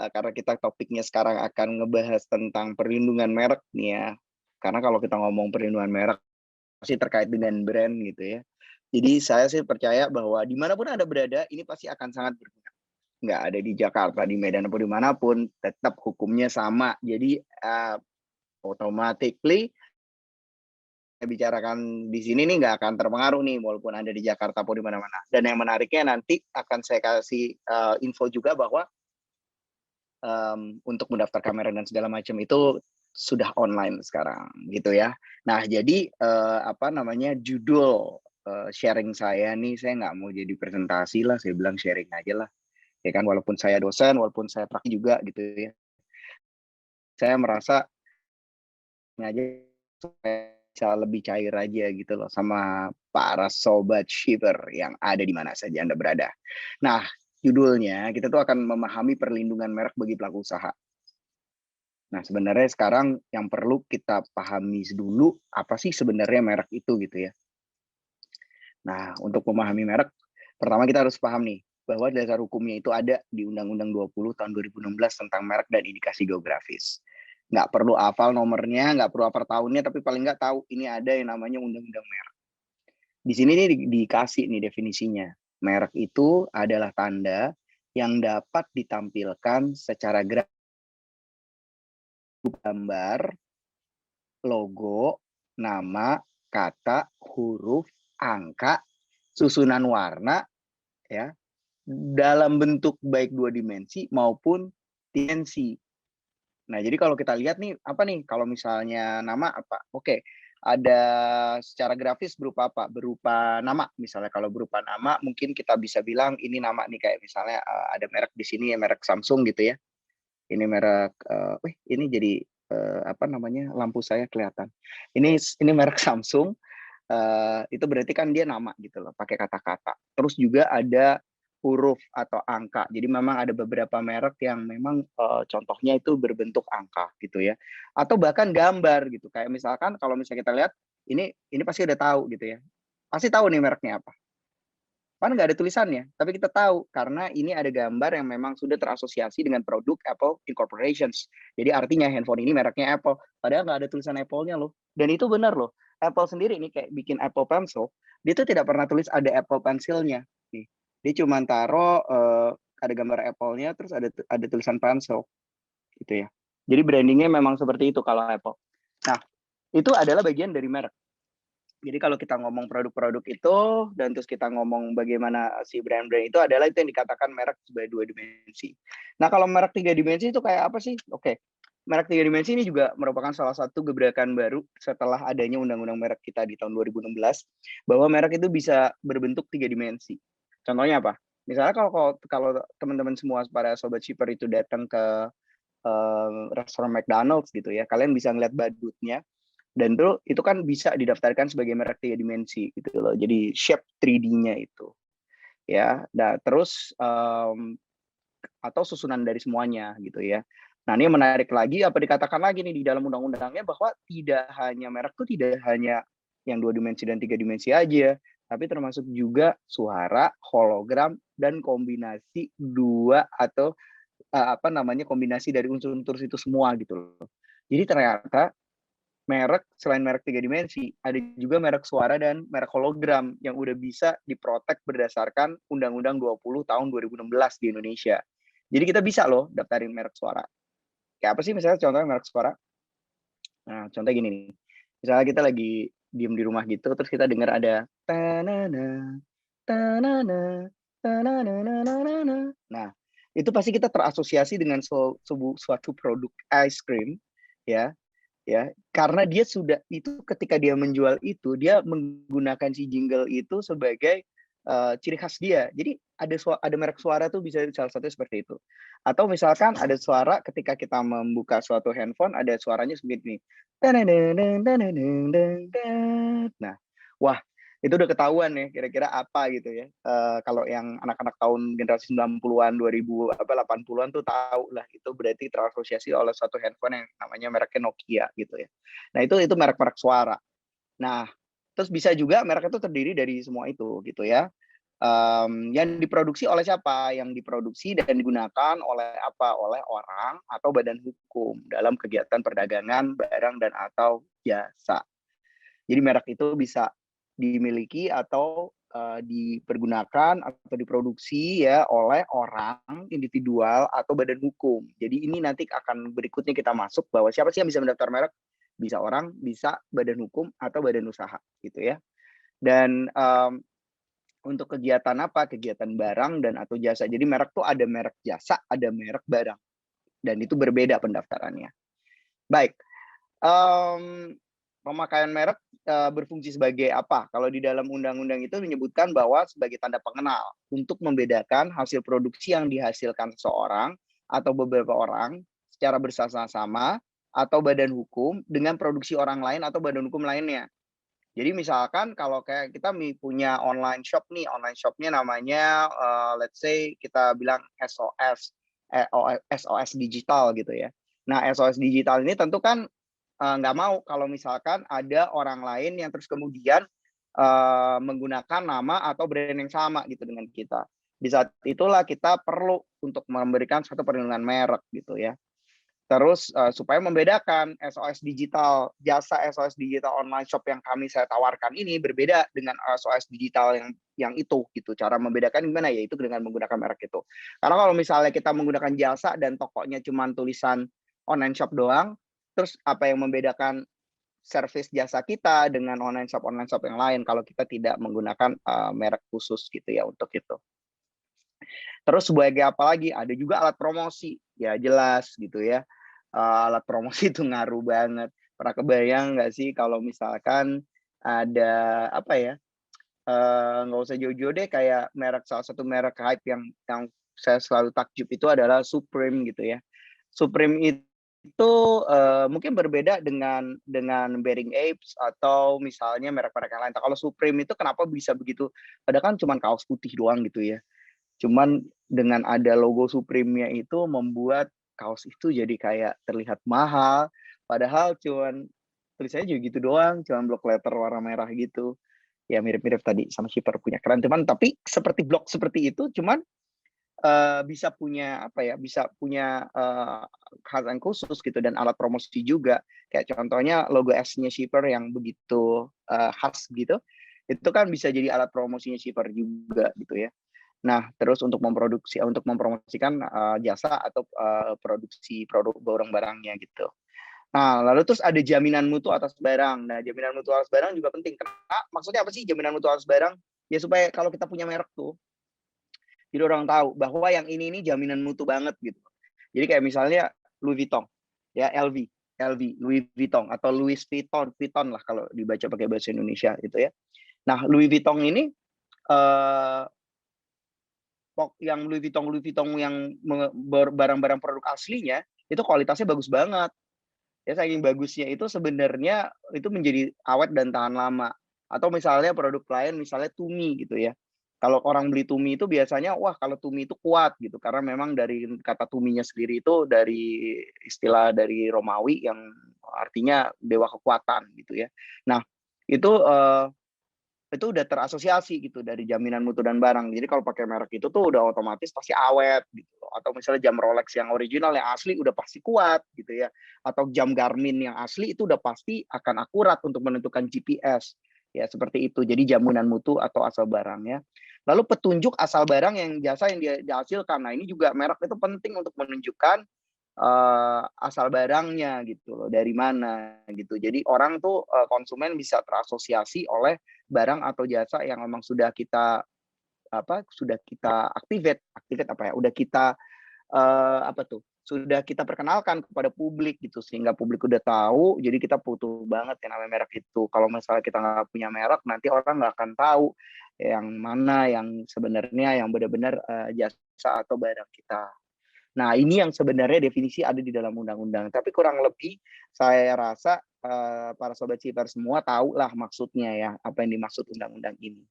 karena kita topiknya sekarang akan ngebahas tentang perlindungan merek nih ya. Karena kalau kita ngomong perlindungan merek pasti terkait dengan brand gitu ya. Jadi saya sih percaya bahwa dimanapun Anda berada, ini pasti akan sangat berguna. Nggak ada di Jakarta, di Medan, atau dimanapun, tetap hukumnya sama. Jadi, automatically saya bicarakan di sini nih nggak akan terpengaruh nih, walaupun Anda di Jakarta atau di mana-mana. Dan yang menariknya nanti akan saya kasih, info juga bahwa, untuk mendaftar kamera dan segala macam itu sudah online sekarang, gitu ya. Nah, jadi, apa namanya, judul, sharing saya nih, saya nggak mau jadi presentasi lah, saya bilang sharing aja lah, ya kan. Walaupun saya dosen, walaupun saya praktik juga gitu ya. Saya merasa ini aja supaya bisa lebih cair aja gitu loh sama para sobat shipper yang ada di mana saja Anda berada. Nah, judulnya kita tuh akan memahami perlindungan merek bagi pelaku usaha. Nah, sebenarnya sekarang yang perlu kita pahami dulu, apa sih sebenarnya merek itu gitu ya. Nah, untuk memahami merek, pertama kita harus paham nih, bahwa dasar hukumnya itu ada di Undang-Undang 20 tahun 2016 tentang merek dan indikasi geografis. Nggak perlu hafal nomornya, nggak perlu hafal tahunnya, tapi paling nggak tahu ini ada yang namanya Undang-Undang Merek. Di sini nih dikasih nih definisinya. Merek itu adalah tanda yang dapat ditampilkan secara gambar, logo, nama, kata, huruf, angka, susunan warna, ya, dalam bentuk baik 2 dimensi maupun dimensi. Nah, jadi kalau kita lihat nih, apa nih, kalau misalnya nama apa? Oke, ada secara grafis berupa apa? Berupa nama, misalnya kalau berupa nama mungkin kita bisa bilang ini nama nih, kayak misalnya, ada merek di sini ya, merek Samsung gitu ya. Ini merek, wih ini jadi, apa namanya, lampu saya kelihatan. Ini merek Samsung, itu berarti kan dia nama gitu loh, pakai kata-kata. Terus juga ada huruf atau angka. Jadi memang ada beberapa merek yang memang, contohnya itu berbentuk angka gitu ya. Atau bahkan gambar gitu, kayak misalkan kalau misalnya kita lihat, ini pasti udah tahu gitu ya. Pasti tahu nih mereknya apa. Kan nggak ada tulisannya, tapi kita tahu karena ini ada gambar yang memang sudah terasosiasi dengan produk Apple Incorporations. Jadi artinya handphone ini mereknya Apple, padahal nggak ada tulisan Apple-nya loh. Dan itu benar loh. Apple sendiri ini kayak bikin Apple Pencil, dia tuh tidak pernah tulis ada Apple Pencil-nya. Nih, dia cuma taruh, ada gambar Apple-nya, terus ada tulisan Pencil, gitu ya. Jadi branding-nya memang seperti itu kalau Apple. Nah, itu adalah bagian dari merek. Jadi kalau kita ngomong produk-produk itu, dan terus kita ngomong bagaimana si brand-brand itu adalah itu yang dikatakan merek sebagai 2 dimensi. Nah, kalau merek 3 dimensi itu kayak apa sih? Oke, merek 3 dimensi ini juga merupakan salah satu gebrakan baru setelah adanya undang-undang merek kita di tahun 2016, bahwa merek itu bisa berbentuk 3 dimensi. Contohnya apa? Misalnya kalau kalau kalau teman-teman semua para sobat shipper itu datang ke, restoran McDonald's gitu ya, kalian bisa ngeliat badutnya, dan itu kan bisa didaftarkan sebagai merek 3 dimensi gitu loh. Jadi shape 3D-nya itu, ya. Nah terus, atau susunan dari semuanya gitu ya. Nah ini yang menarik lagi apa dikatakan lagi nih di dalam undang-undangnya bahwa tidak hanya merek tuh tidak hanya yang 2 dimensi dan 3 dimensi aja, tapi termasuk juga suara, hologram, dan kombinasi 2 atau, apa namanya, kombinasi dari unsur-unsur itu semua gitu loh. Jadi ternyata merek selain merek 3 dimensi, ada juga merek suara dan merek hologram yang udah bisa diprotek berdasarkan Undang-Undang 20 tahun 2016 di Indonesia. Jadi kita bisa loh daftarin merek suara. Kayak apa sih misalnya contohnya merek suara? Nah, contohnya gini nih, misalnya kita lagi diem di rumah gitu, terus kita dengar ada tanana, tanana, tananananana. Nah, itu pasti kita terasosiasi dengan suatu produk ice cream, ya, karena dia sudah itu ketika dia menjual itu, dia menggunakan si jingle itu sebagai, ciri khas dia. Jadi ada merek suara tuh bisa salah satunya seperti itu. Atau misalkan ada suara ketika kita membuka suatu handphone, ada suaranya seperti ini, nah, wah itu udah ketahuan ya kira-kira apa gitu ya, kalau yang anak-anak tahun generasi 90-an, 2000 apa 80-an tuh tahu lah itu berarti terasosiasi oleh suatu handphone yang namanya mereknya Nokia gitu ya. Nah itu merek-merek suara. Nah, terus bisa juga merek itu terdiri dari semua itu gitu ya. Yang diproduksi oleh siapa? Yang diproduksi dan digunakan oleh apa? Oleh orang atau badan hukum dalam kegiatan perdagangan barang dan atau jasa. Jadi merek itu bisa dimiliki atau dipergunakan atau diproduksi ya oleh orang individual atau badan hukum. Jadi ini nanti akan berikutnya kita masuk bahwa siapa sih yang bisa mendaftar merek? Bisa orang, bisa badan hukum atau badan usaha gitu ya. Dan untuk kegiatan apa? Kegiatan barang dan atau jasa. Jadi merek tuh ada merek jasa, ada merek barang dan itu berbeda pendaftarannya. Baik. Pemakaian merek berfungsi sebagai apa? Kalau di dalam undang-undang itu menyebutkan bahwa sebagai tanda pengenal untuk membedakan hasil produksi yang dihasilkan seseorang atau beberapa orang secara bersama-sama atau badan hukum dengan produksi orang lain atau badan hukum lainnya. Jadi misalkan kalau kayak kita punya online shop nih, online shopnya namanya let's say kita bilang SOS Digital gitu ya. Nah, SOS Digital ini tentu kan nggak mau kalau misalkan ada orang lain yang terus kemudian menggunakan nama atau brand yang sama gitu dengan kita. Di saat itulah kita perlu untuk memberikan satu perlindungan merek gitu ya. Terus supaya membedakan SOS digital, jasa SOS digital online shop yang saya tawarkan ini berbeda dengan SOS digital yang itu gitu. Cara membedakan gimana? Yaitu dengan menggunakan merek itu. Karena kalau misalnya kita menggunakan jasa dan tokonya cuma tulisan online shop doang, terus apa yang membedakan service jasa kita dengan online shop yang lain kalau kita tidak menggunakan merek khusus gitu ya untuk itu. Terus sebagai apa lagi? Ada juga alat promosi. Ya jelas gitu ya. Alat promosi itu ngaruh banget. Pernah kebayang nggak sih kalau misalkan ada apa ya? Nggak usah jauh-jauh deh kayak salah satu merek hype yang saya selalu takjub itu adalah Supreme gitu ya. Supreme itu mungkin berbeda dengan Bathing Apes atau misalnya merek-merek yang lain. Kalau Supreme itu kenapa bisa begitu? Padahal kan cuma kaos putih doang gitu ya. Cuman dengan ada logo Supreme-nya itu membuat kaos itu jadi kayak terlihat mahal, padahal cuman tulisannya juga gitu doang, cuman block letter warna merah gitu. Ya mirip-mirip tadi sama Shipper punya keren, tapi seperti blok seperti itu cuman bisa punya apa ya, bisa punya hal yang khusus gitu dan alat promosi juga. Kayak contohnya logo S-nya Shipper yang begitu khas gitu, itu kan bisa jadi alat promosinya Shipper juga gitu ya. Nah, terus untuk mempromosikan jasa atau produksi produk barang-barangnya gitu. Nah, lalu terus ada jaminan mutu atas barang. Nah, jaminan mutu atas barang juga penting. Karena maksudnya apa sih jaminan mutu atas barang? Ya supaya kalau kita punya merek tuh, jadi orang tahu bahwa yang ini jaminan mutu banget gitu. Jadi kayak misalnya Louis Vuitton, ya Louis Vuitton atau Louis Vuitton lah kalau dibaca pakai bahasa Indonesia gitu ya. Nah, Louis Vuitton ini yang Louis Vuitton yang barang-barang produk aslinya itu kualitasnya bagus banget. Ya saking bagusnya itu sebenarnya itu menjadi awet dan tahan lama. Atau misalnya produk lain misalnya Tumi gitu ya. Kalau orang beli Tumi itu biasanya wah kalau Tumi itu kuat gitu karena memang dari kata Tuminya sendiri itu dari istilah dari Romawi yang artinya dewa kekuatan gitu ya. Nah, itu udah terasosiasi gitu dari jaminan mutu dan barang. Jadi kalau pakai merek itu tuh udah otomatis pasti awet gitu. Atau misalnya jam Rolex yang original yang asli udah pasti kuat gitu ya. Atau jam Garmin yang asli itu udah pasti akan akurat untuk menentukan GPS. Ya seperti itu. Jadi jaminan mutu atau asal barang ya. Lalu petunjuk asal barang yang jasa yang dihasilkan. Nah, ini juga merek itu penting untuk menunjukkan asal barangnya gitu loh, dari mana gitu. Jadi orang tuh konsumen bisa terasosiasi oleh barang atau jasa yang memang sudah kita activate apa ya, udah kita sudah kita perkenalkan kepada publik gitu, sehingga publik udah tahu, jadi kita butuh banget yang namanya merek itu. Kalau misalnya kita nggak punya merek, nanti orang nggak akan tahu yang mana yang sebenarnya yang benar-benar jasa atau barang kita. Nah, ini yang sebenarnya definisi ada di dalam undang-undang. Tapi kurang lebih saya rasa para sobat Ciper semua tahulah maksudnya ya, apa yang dimaksud undang-undang ini.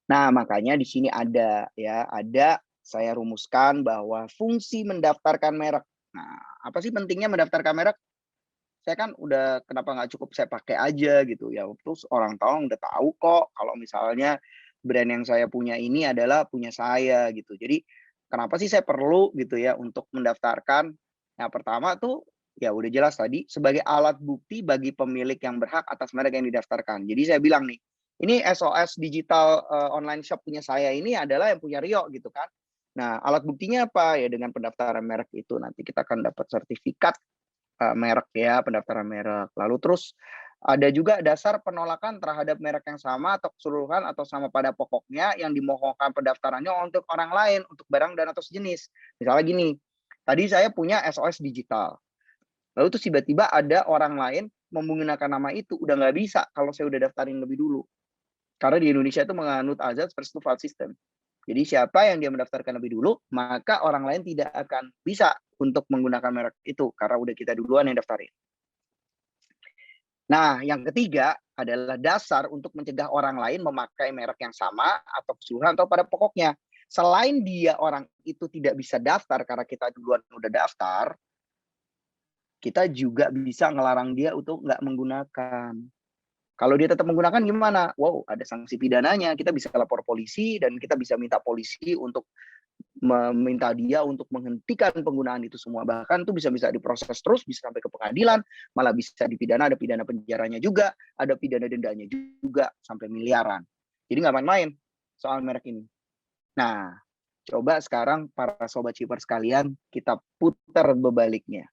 Nah, makanya di sini ada saya rumuskan bahwa fungsi mendaftarkan merek. Nah, apa sih pentingnya mendaftarkan merek? Saya kan kenapa nggak cukup saya pakai aja gitu ya. Terus orang tahu udah tahu kok kalau misalnya brand yang saya punya ini adalah punya saya gitu. Jadi kenapa sih saya perlu gitu ya untuk mendaftarkan? Nah, pertama tuh ya udah jelas tadi sebagai alat bukti bagi pemilik yang berhak atas merek yang didaftarkan. Jadi saya bilang nih, ini SOS digital online shop punya saya ini adalah yang punya Rio gitu kan. Nah, alat buktinya apa? Ya dengan pendaftaran merek itu nanti kita akan dapat sertifikat merek ya, pendaftaran merek. Lalu terus ada juga dasar penolakan terhadap merek yang sama atau keseluruhan atau sama pada pokoknya yang dimohonkan pendaftarannya untuk orang lain, untuk barang dan atau sejenis. Misalnya gini, tadi saya punya SOS digital. Lalu terus tiba-tiba ada orang lain menggunakan nama itu, udah nggak bisa kalau saya udah daftarin lebih dulu. Karena di Indonesia itu menganut azas first to file system. Jadi siapa yang dia mendaftarkan lebih dulu, maka orang lain tidak akan bisa untuk menggunakan merek itu karena udah kita duluan yang daftarin. Nah, yang ketiga adalah dasar untuk mencegah orang lain memakai merek yang sama atau keseluruhan atau pada pokoknya. Selain dia orang itu tidak bisa daftar karena kita duluan udah daftar, kita juga bisa ngelarang dia untuk nggak menggunakan. Kalau dia tetap menggunakan gimana? Wow, ada sanksi pidananya. Kita bisa lapor polisi dan kita bisa minta polisi untuk meminta dia untuk menghentikan penggunaan itu semua. Bahkan itu bisa diproses terus, bisa sampai ke pengadilan, malah bisa dipidana, ada pidana penjaranya juga, ada pidana dendanya juga, sampai miliaran. Jadi nggak main-main soal merek ini. Nah, coba sekarang para sobat shipper sekalian, kita putar bebaliknya.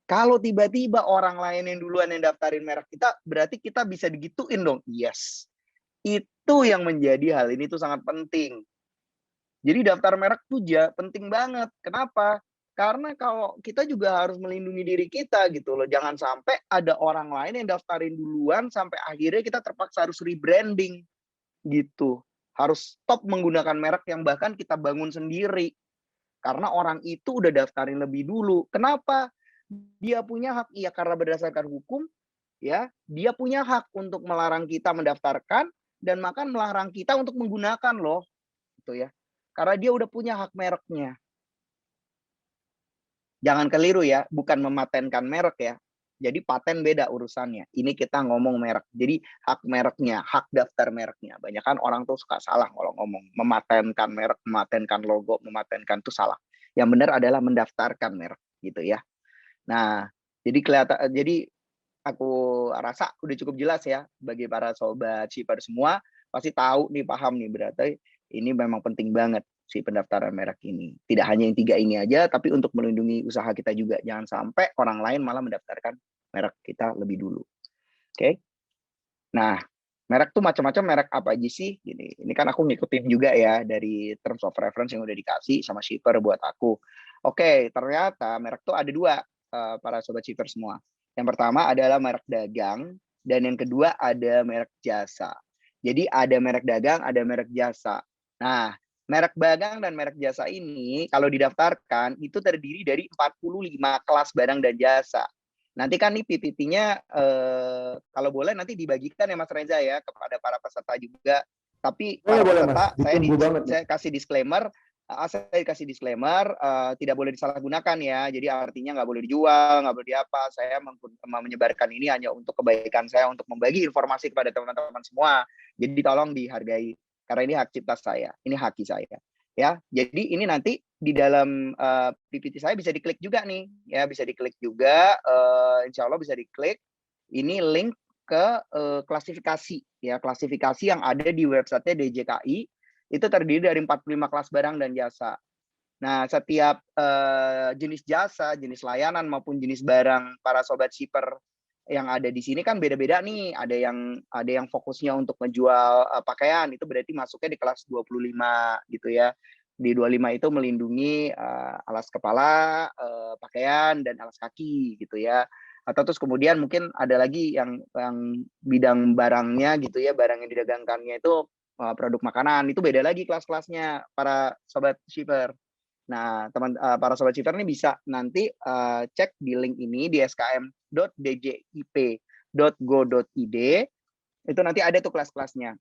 Kalau tiba-tiba orang lain yang duluan yang daftarin merek kita, berarti kita bisa digituin dong. Yes. Itu yang menjadi hal ini tuh sangat penting. Jadi daftar merek tuh penting banget. Kenapa? Karena kalau kita juga harus melindungi diri kita gitu loh. Jangan sampai ada orang lain yang daftarin duluan sampai akhirnya kita terpaksa harus rebranding gitu. Harus stop menggunakan merek yang bahkan kita bangun sendiri. Karena orang itu udah daftarin lebih dulu. Kenapa? Dia punya hak, iya karena berdasarkan hukum, ya, dia punya hak untuk melarang kita mendaftarkan dan bahkan melarang kita untuk menggunakan loh, gitu ya. Karena dia udah punya hak mereknya. Jangan keliru ya, bukan mematenkan merek ya. Jadi paten beda urusannya. Ini kita ngomong merek. Jadi hak mereknya, hak daftar mereknya. Banyak kan orang tuh suka salah kalau ngomong mematenkan merek, mematenkan logo, mematenkan itu salah. Yang benar adalah mendaftarkan merek gitu ya. Nah, jadi aku rasa udah cukup jelas ya bagi para sobat shipper semua, pasti tahu nih, paham nih, berarti ini memang penting banget si pendaftaran merek ini. Tidak hanya yang 3 ini aja, tapi untuk melindungi usaha kita juga. Jangan sampai orang lain malah mendaftarkan merek kita lebih dulu. Oke? Nah, merek tuh macam-macam, merek apa aja sih? Gini, ini kan aku ngikutin juga ya dari terms of reference yang udah dikasih sama shipper buat aku. Oke, ternyata merek tuh ada 2, para sobat shipper semua. Yang pertama adalah merek dagang dan yang kedua ada merek jasa. Jadi ada merek dagang, ada merek jasa. Nah, merek dagang dan merek jasa ini kalau didaftarkan itu terdiri dari 45 kelas barang dan jasa. Nanti kan nih PPT-nya kalau boleh nanti dibagikan ya Mas Reza ya kepada para peserta juga. Tapi para peserta saya kasih disclaimer, tidak boleh disalahgunakan ya. Jadi artinya nggak boleh dijual, nggak boleh diapa. Saya menyebarkan ini hanya untuk kebaikan saya, untuk membagi informasi kepada teman-teman semua. Jadi tolong dihargai karena ini hak cipta saya, ini haki saya. Ya, jadi ini nanti di dalam PPT saya bisa diklik juga nih, ya bisa diklik juga. Insya Allah bisa diklik. Ini link ke klasifikasi, ya klasifikasi yang ada di website DJKI. Itu terdiri dari 45 kelas barang dan jasa. Nah, setiap jenis jasa, jenis layanan maupun jenis barang para sobat shipper yang ada di sini kan beda-beda nih. Ada yang fokusnya untuk menjual pakaian, itu berarti masuknya di kelas 25 gitu ya. Di 25 itu melindungi alas kepala, pakaian dan alas kaki gitu ya. Atau terus kemudian mungkin ada lagi yang bidang barangnya gitu ya, barang yang didagangkannya itu produk makanan, itu beda lagi kelas-kelasnya para sobat shipper. Nah, para sobat shipper ini bisa nanti cek di link ini di skm.djip.go.id, itu nanti ada tuh kelas-kelasnya.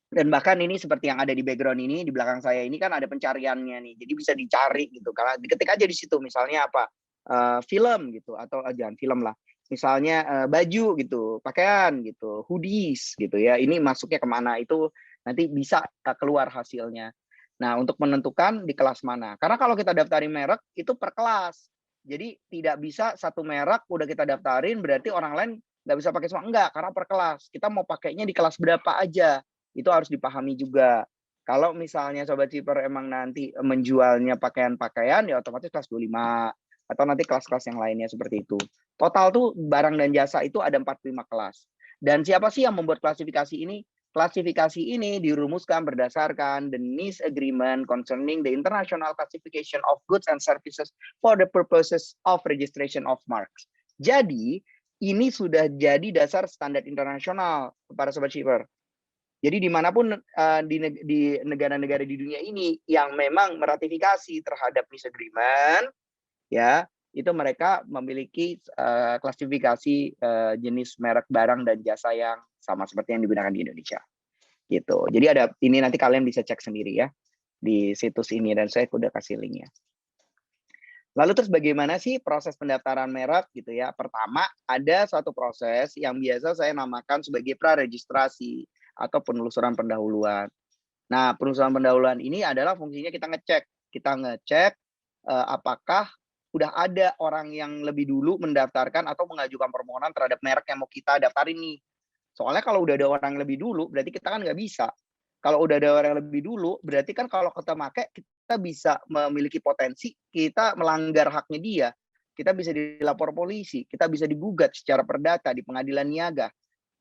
Dan bahkan ini seperti yang ada di background ini, di belakang saya ini kan ada pencariannya nih, jadi bisa dicari gitu. Karena diketik aja di situ, misalnya apa, film gitu, atau jangan film lah, misalnya baju gitu, pakaian gitu, hoodies gitu ya, ini masuknya kemana, itu Nanti bisa keluar hasilnya. Nah, untuk menentukan di kelas mana. Karena kalau kita daftarin merek itu per kelas. Jadi tidak bisa satu merek udah kita daftarin berarti orang lain nggak bisa pakai semua. Enggak, karena per kelas. Kita mau pakainya di kelas berapa aja. Itu harus dipahami juga. Kalau misalnya Sobat Shipper emang nanti menjualnya pakaian-pakaian, ya otomatis kelas 25. Atau nanti kelas-kelas yang lainnya seperti itu. Total tuh barang dan jasa itu ada 45 kelas. Dan siapa sih yang membuat klasifikasi ini? Klasifikasi ini dirumuskan berdasarkan the Nice Agreement concerning the international classification of goods and services for the purposes of registration of marks. Jadi, ini sudah jadi dasar standar internasional para Sobat Shipper. Jadi dimanapun di negara-negara di dunia ini yang memang meratifikasi terhadap Nice Agreement, ya itu mereka memiliki klasifikasi jenis merek barang dan jasa yang sama seperti yang digunakan di Indonesia. Gitu. Jadi ada ini nanti kalian bisa cek sendiri ya di situs ini dan saya udah kasih linknya. Lalu terus bagaimana sih proses pendaftaran merek gitu ya? Pertama, ada suatu proses yang biasa saya namakan sebagai praregistrasi atau penelusuran pendahuluan. Nah, penelusuran pendahuluan ini adalah fungsinya kita ngecek apakah udah ada orang yang lebih dulu mendaftarkan atau mengajukan permohonan terhadap merek yang mau kita daftarin nih. Soalnya kalau udah ada orang yang lebih dulu, berarti kita kan nggak bisa. Kalau udah ada orang yang lebih dulu, berarti kan kalau kita pakai, kita bisa memiliki potensi, kita melanggar haknya dia. Kita bisa dilapor polisi, kita bisa digugat secara perdata di pengadilan niaga.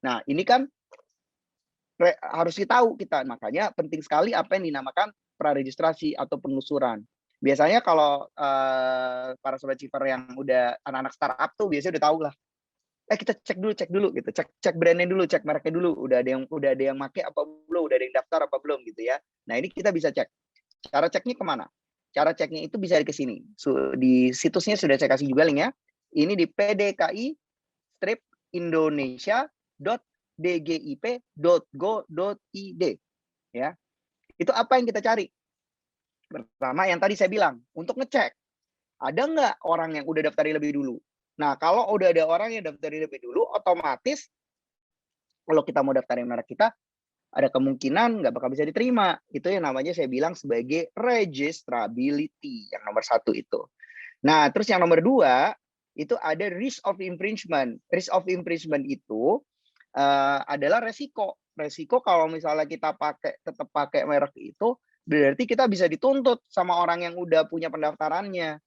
Nah, ini kan harus tahu kita. Makanya penting sekali apa yang dinamakan praregistrasi atau penelusuran. Biasanya kalau para Sobat Shipper yang udah anak-anak startup tuh biasanya udah tahu lah. Kita cek dulu gitu, cek brandnya dulu, cek mereknya dulu, udah ada yang make apa belum, udah ada yang daftar apa belum gitu ya. Nah ini kita bisa cek. Cara ceknya kemana? Cara ceknya itu bisa ke sini. Di situsnya sudah saya kasih juga linknya. Ini di pdki-indonesia.dgip.go.id ya. Itu apa yang kita cari? Pertama yang tadi saya bilang, untuk ngecek ada nggak orang yang udah daftarin lebih dulu. Nah, kalau udah ada orang yang daftarin lebih dulu, otomatis kalau kita mau daftarin merek kita, ada kemungkinan nggak bakal bisa diterima. Itu yang namanya saya bilang sebagai registrability, yang nomor 1 itu. Nah, terus yang nomor 2, itu ada risk of infringement. Risk of infringement itu adalah resiko. Resiko kalau misalnya kita tetap pakai merek itu, berarti kita bisa dituntut sama orang yang udah punya pendaftarannya.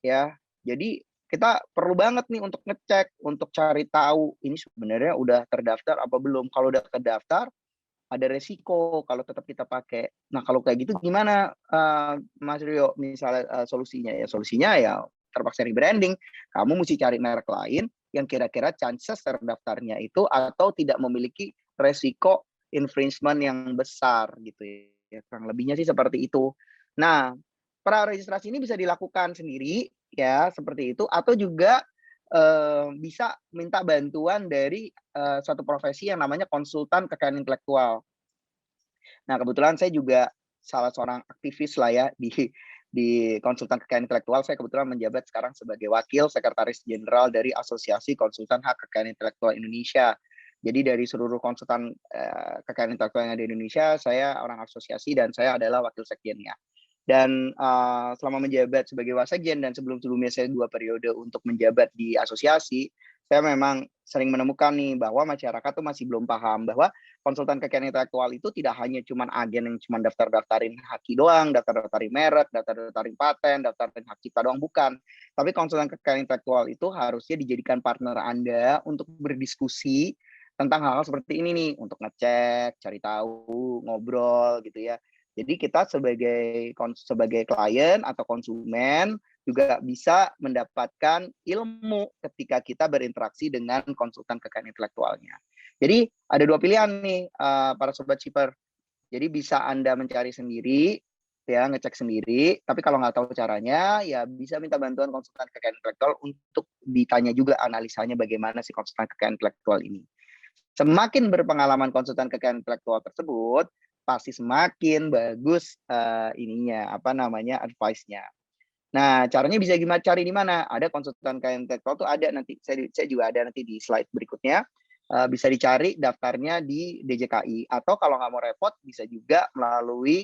Ya, jadi kita perlu banget nih untuk ngecek, untuk cari tahu ini sebenarnya udah terdaftar apa belum. Kalau udah terdaftar, ada resiko kalau tetap kita pakai. Nah, kalau kayak gitu gimana, Mas Rio? Misalnya solusinya ya terpaksa rebranding. Kamu mesti cari merek lain yang kira-kira chances terdaftarnya itu atau tidak memiliki resiko infringement yang besar gitu ya. Kurang lebihnya sih seperti itu. Nah, praregistrasi ini bisa dilakukan sendiri ya seperti itu atau juga bisa minta bantuan dari suatu profesi yang namanya konsultan kekayaan intelektual. Nah, kebetulan saya juga salah seorang aktivis lah ya di konsultan kekayaan intelektual. Saya kebetulan menjabat sekarang sebagai wakil sekretaris jenderal dari Asosiasi Konsultan Hak Kekayaan Intelektual Indonesia. Jadi dari seluruh konsultan kekayaan intelektual yang ada di Indonesia, saya orang asosiasi dan saya adalah wakil sekjennya. Dan selama menjabat sebagai wasekjen dan sebelum-sebelumnya saya 2 periode untuk menjabat di asosiasi, saya memang sering menemukan nih bahwa masyarakat tuh masih belum paham bahwa konsultan kekayaan intelektual itu tidak hanya cuman agen yang cuman daftar-daftarin haki doang, daftar-daftarin merek, daftar-daftarin paten, daftarin hak cipta doang, bukan. Tapi konsultan kekayaan intelektual itu harusnya dijadikan partner Anda untuk berdiskusi tentang hal-hal seperti ini nih, untuk ngecek, cari tahu, ngobrol gitu ya. Jadi kita sebagai klien atau konsumen juga bisa mendapatkan ilmu ketika kita berinteraksi dengan konsultan kekayaan intelektualnya. Jadi ada 2 pilihan nih para Sobat Shipper. Jadi bisa Anda mencari sendiri, ya ngecek sendiri. Tapi kalau nggak tahu caranya, ya bisa minta bantuan konsultan kekayaan intelektual untuk ditanya juga analisanya bagaimana si konsultan kekayaan intelektual ini. Semakin berpengalaman konsultan kekayaan intelektual tersebut, pasti semakin bagus advice-nya. Nah, caranya bisa gimana? Cari di mana? Ada konsultan kekayaan intelektual tuh ada nanti saya juga ada nanti di slide berikutnya. bisa dicari daftarnya di DJKI, atau kalau nggak mau repot bisa juga melalui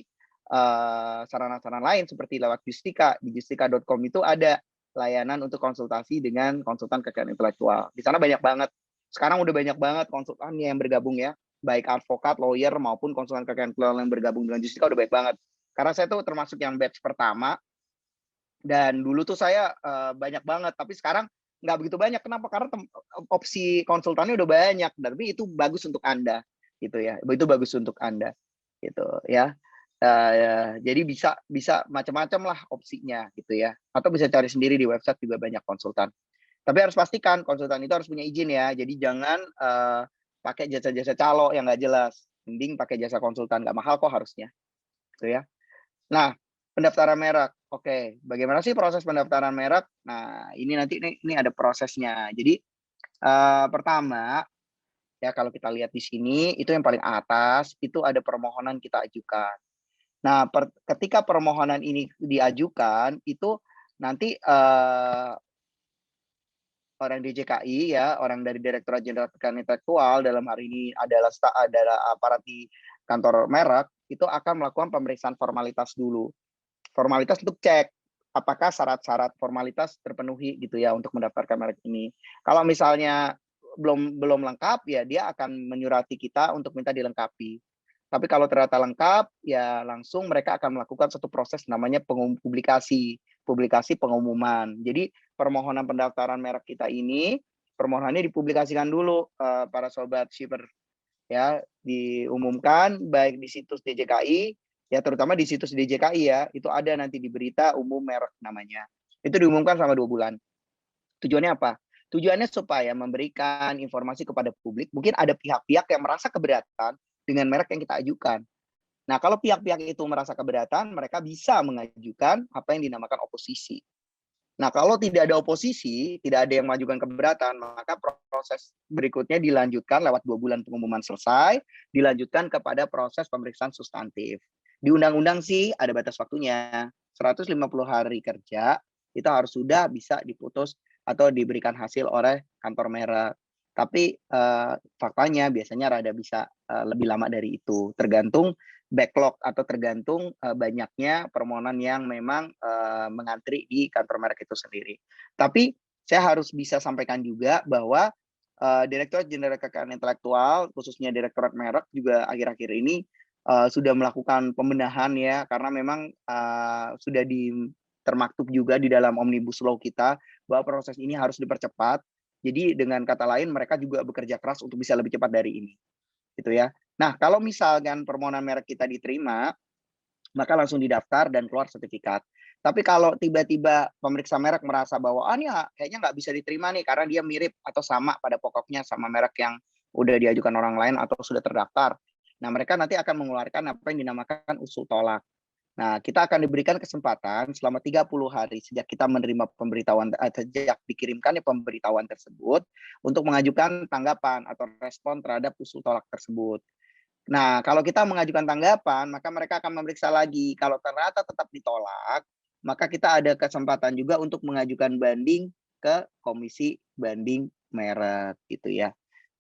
sarana-sarana lain seperti lewat Justika. Di justika.com itu ada layanan untuk konsultasi dengan konsultan kekayaan intelektual. Di sana banyak banget. Sekarang udah banyak banget konsultan yang bergabung ya, baik advokat, lawyer maupun konsultan kekayaan intelektual yang bergabung dengan Justika udah banyak banget. Karena saya tuh termasuk yang batch pertama, dan dulu tuh saya banyak banget, tapi sekarang nggak begitu banyak. Kenapa? Karena opsi konsultannya udah banyak, tapi itu bagus untuk Anda, gitu ya. Itu bagus untuk Anda, gitu ya. Jadi bisa macam-macam lah opsinya, gitu ya. Atau bisa cari sendiri di website juga banyak konsultan. Tapi harus pastikan konsultan itu harus punya izin ya. Jadi jangan pakai jasa-jasa calo yang nggak jelas. Mending pakai jasa konsultan, nggak mahal kok harusnya, gitu ya. Nah, pendaftaran merek. Oke, bagaimana sih proses pendaftaran merek? Nah, ini nanti ini ada prosesnya. Jadi pertama ya, kalau kita lihat di sini itu yang paling atas itu ada permohonan kita ajukan. Nah, ketika permohonan ini diajukan itu nanti orang DJKI ya, orang dari Direktorat Jenderal Kekayaan Intelektual dalam hari ini adalah aparat di kantor merek, itu akan melakukan pemeriksaan formalitas dulu. Formalitas untuk cek apakah syarat-syarat formalitas terpenuhi gitu ya untuk mendaftarkan merek ini. Kalau misalnya belum lengkap ya dia akan menyurati kita untuk minta dilengkapi. Tapi kalau ternyata lengkap ya langsung mereka akan melakukan satu proses namanya publikasi pengumuman. Jadi permohonan pendaftaran merek kita ini permohonannya dipublikasikan dulu para sobat shipper ya, diumumkan baik di situs DJKI ya, terutama di situs DJKI ya, itu ada nanti di berita umum merek namanya. Itu diumumkan selama 2 bulan. Tujuannya apa? Tujuannya supaya memberikan informasi kepada publik, mungkin ada pihak-pihak yang merasa keberatan dengan merek yang kita ajukan. Nah, kalau pihak-pihak itu merasa keberatan, mereka bisa mengajukan apa yang dinamakan oposisi. Nah, kalau tidak ada oposisi, tidak ada yang mengajukan keberatan, maka proses berikutnya dilanjutkan lewat 2 bulan pengumuman selesai, dilanjutkan kepada proses pemeriksaan substantif. Di undang-undang sih ada batas waktunya, 150 hari kerja, itu harus sudah bisa diputus atau diberikan hasil oleh kantor merek. Tapi faktanya biasanya rada bisa lebih lama dari itu, tergantung backlog atau tergantung banyaknya permohonan yang memang mengantri di kantor merek itu sendiri. Tapi saya harus bisa sampaikan juga bahwa Direktorat Jenderal Kekayaan Intelektual, khususnya Direktorat Merek juga akhir-akhir ini sudah melakukan pembenahan ya, karena memang sudah termaktub juga di dalam Omnibus Law kita bahwa proses ini harus dipercepat. Jadi dengan kata lain mereka juga bekerja keras untuk bisa lebih cepat dari ini, gitu ya. Nah, kalau misalkan permohonan merek kita diterima, maka langsung didaftar dan keluar sertifikat. Tapi kalau tiba-tiba pemeriksa merek merasa bahwa ini kayaknya nggak bisa diterima nih karena dia mirip atau sama pada pokoknya sama merek yang udah diajukan orang lain atau sudah terdaftar. Nah, mereka nanti akan mengeluarkan apa yang dinamakan usul tolak. Nah, kita akan diberikan kesempatan selama 30 hari sejak kita menerima pemberitahuan, sejak dikirimkannya pemberitahuan tersebut untuk mengajukan tanggapan atau respon terhadap usul tolak tersebut. Nah, kalau kita mengajukan tanggapan, maka mereka akan memeriksa lagi. Kalau ternyata tetap ditolak, maka kita ada kesempatan juga untuk mengajukan banding ke Komisi Banding Merek, gitu ya.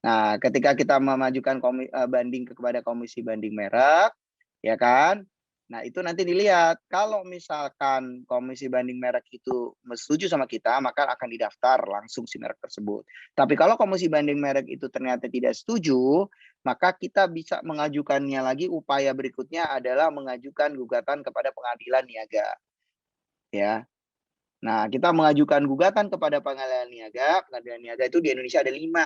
Nah, ketika kita memajukan banding kepada Komisi Banding Merek, ya kan? Nah, itu nanti dilihat. Kalau misalkan Komisi Banding Merek itu setuju sama kita, maka akan didaftar langsung si merek tersebut. Tapi kalau Komisi Banding Merek itu ternyata tidak setuju, maka kita bisa mengajukannya lagi. Upaya berikutnya adalah mengajukan gugatan kepada pengadilan niaga. Ya. Nah, kita mengajukan gugatan kepada pengadilan niaga. Pengadilan niaga itu di Indonesia ada 5.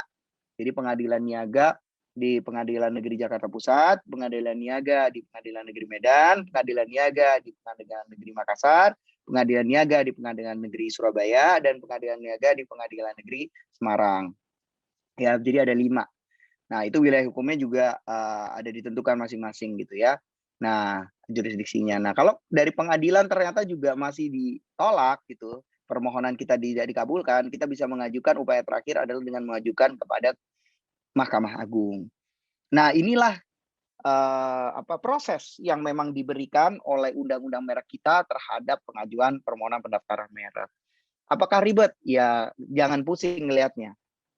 Jadi pengadilan niaga di Pengadilan Negeri Jakarta Pusat, Pengadilan Niaga di Pengadilan Negeri Medan, Pengadilan Niaga di Pengadilan Negeri Makassar, Pengadilan Niaga di Pengadilan Negeri Surabaya, dan Pengadilan Niaga di Pengadilan Negeri Semarang. Ya, jadi ada 5. Nah, itu wilayah hukumnya juga ada ditentukan masing-masing gitu ya. Nah, jurisdiksinya. Nah, kalau dari pengadilan ternyata juga masih ditolak gitu, permohonan kita tidak dikabulkan, kita bisa mengajukan upaya terakhir adalah dengan mengajukan kepada Mahkamah Agung. Nah, inilah proses yang memang diberikan oleh Undang-Undang Merek kita terhadap pengajuan permohonan pendaftaran merek. Apakah ribet? Ya, jangan pusing ngelihatnya.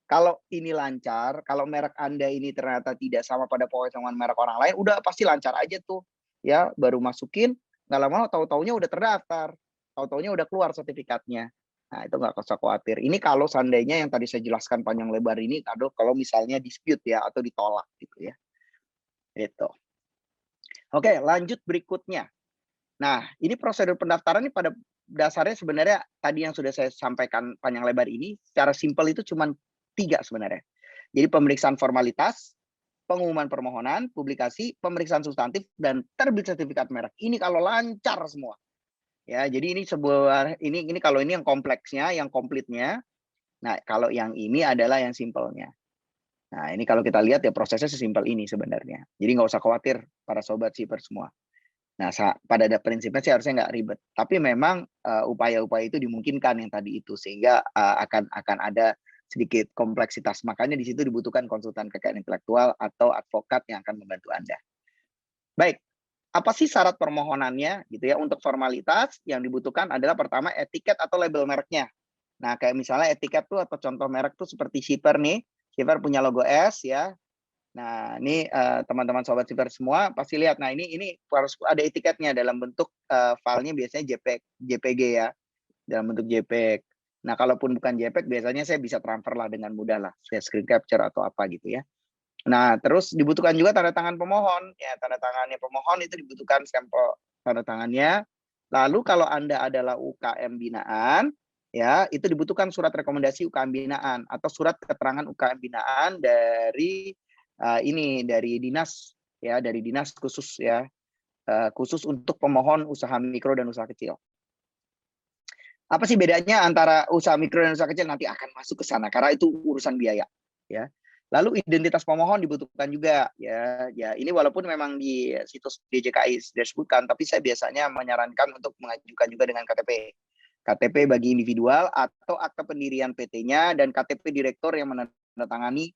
Kalau ini lancar, kalau merek Anda ini ternyata tidak sama pada potongan merek orang lain, udah pasti lancar aja tuh, ya. Baru masukin, nggak lama tahu-taunya udah terdaftar, tahu-taunya udah keluar sertifikatnya. Nah, itu nggak usah khawatir. Ini kalau seandainya yang tadi saya jelaskan panjang lebar ini, kalau misalnya dispute ya, atau ditolak gitu ya. Itu. Oke, lanjut berikutnya. Nah, ini prosedur pendaftaran ini pada dasarnya sebenarnya tadi yang sudah saya sampaikan panjang lebar ini, secara simpel itu cuma 3 sebenarnya. Jadi pemeriksaan formalitas, pengumuman permohonan, publikasi, pemeriksaan substantif, dan terbit sertifikat merek. Ini kalau lancar semua. Ya, jadi ini kalau ini yang kompleksnya, yang komplitnya. Nah, kalau yang ini adalah yang simpelnya. Nah, ini kalau kita lihat ya prosesnya sesimpel ini sebenarnya. Jadi nggak usah khawatir para sobat shipper semua. Nah, pada prinsipnya sih harusnya nggak ribet. Tapi memang upaya-upaya itu dimungkinkan yang tadi itu, sehingga akan ada sedikit kompleksitas. Makanya di situ dibutuhkan konsultan kekayaan intelektual atau advokat yang akan membantu Anda. Baik, apa sih syarat permohonannya gitu ya? Untuk formalitas yang dibutuhkan adalah pertama etiket atau label mereknya. Nah, kayak misalnya etiket tuh atau contoh merek tuh seperti Shipper nih. Shipper punya logo S ya. Nah, ini teman-teman sobat shipper semua pasti lihat. Nah, ini harus ada etiketnya dalam bentuk filenya biasanya JPG ya, dalam bentuk JPEG. Nah, kalaupun bukan JPEG biasanya saya bisa transfer lah dengan mudah lah, saya screen capture atau apa gitu ya. Nah, terus dibutuhkan juga tanda tangan pemohon. Ya, tanda tangannya pemohon itu dibutuhkan sampel tanda tangannya. Lalu kalau Anda adalah UKM binaan, ya, itu dibutuhkan surat rekomendasi UKM binaan atau surat keterangan UKM binaan dari dari dinas ya, dari dinas khusus ya, khusus untuk pemohon usaha mikro dan usaha kecil. Apa sih bedanya antara usaha mikro dan usaha kecil? Nanti akan masuk ke sana karena itu urusan biaya ya. Lalu identitas pemohon dibutuhkan juga ya. Ya, ini walaupun memang di situs DJKI disebutkan, tapi saya biasanya menyarankan untuk mengajukan juga dengan KTP. KTP bagi individual atau akte pendirian PT-nya dan KTP direktur yang menandatangani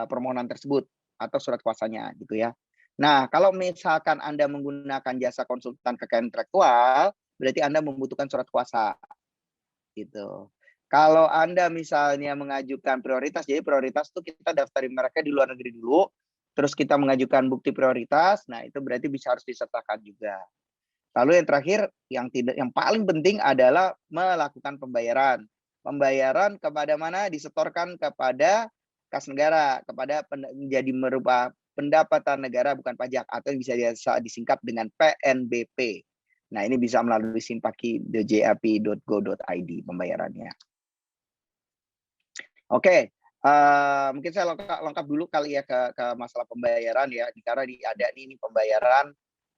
permohonan tersebut atau surat kuasanya gitu ya. Nah, kalau misalkan Anda menggunakan jasa konsultan kekayaan intelektual, berarti Anda membutuhkan surat kuasa gitu. Kalau Anda misalnya mengajukan prioritas, jadi prioritas itu kita daftarin mereka di luar negeri dulu, terus kita mengajukan bukti prioritas, nah itu berarti bisa harus disertakan juga. Lalu yang terakhir, yang paling penting adalah melakukan pembayaran. Pembayaran kepada mana? Disetorkan kepada kas negara, kepada menjadi merupakan pendapatan negara bukan pajak atau yang bisa disingkat dengan PNBP. Nah, ini bisa melalui simpaki.jap.go.id pembayarannya. Oke, mungkin saya lengkap dulu kali ya ke masalah pembayaran ya, karena ada ini pembayaran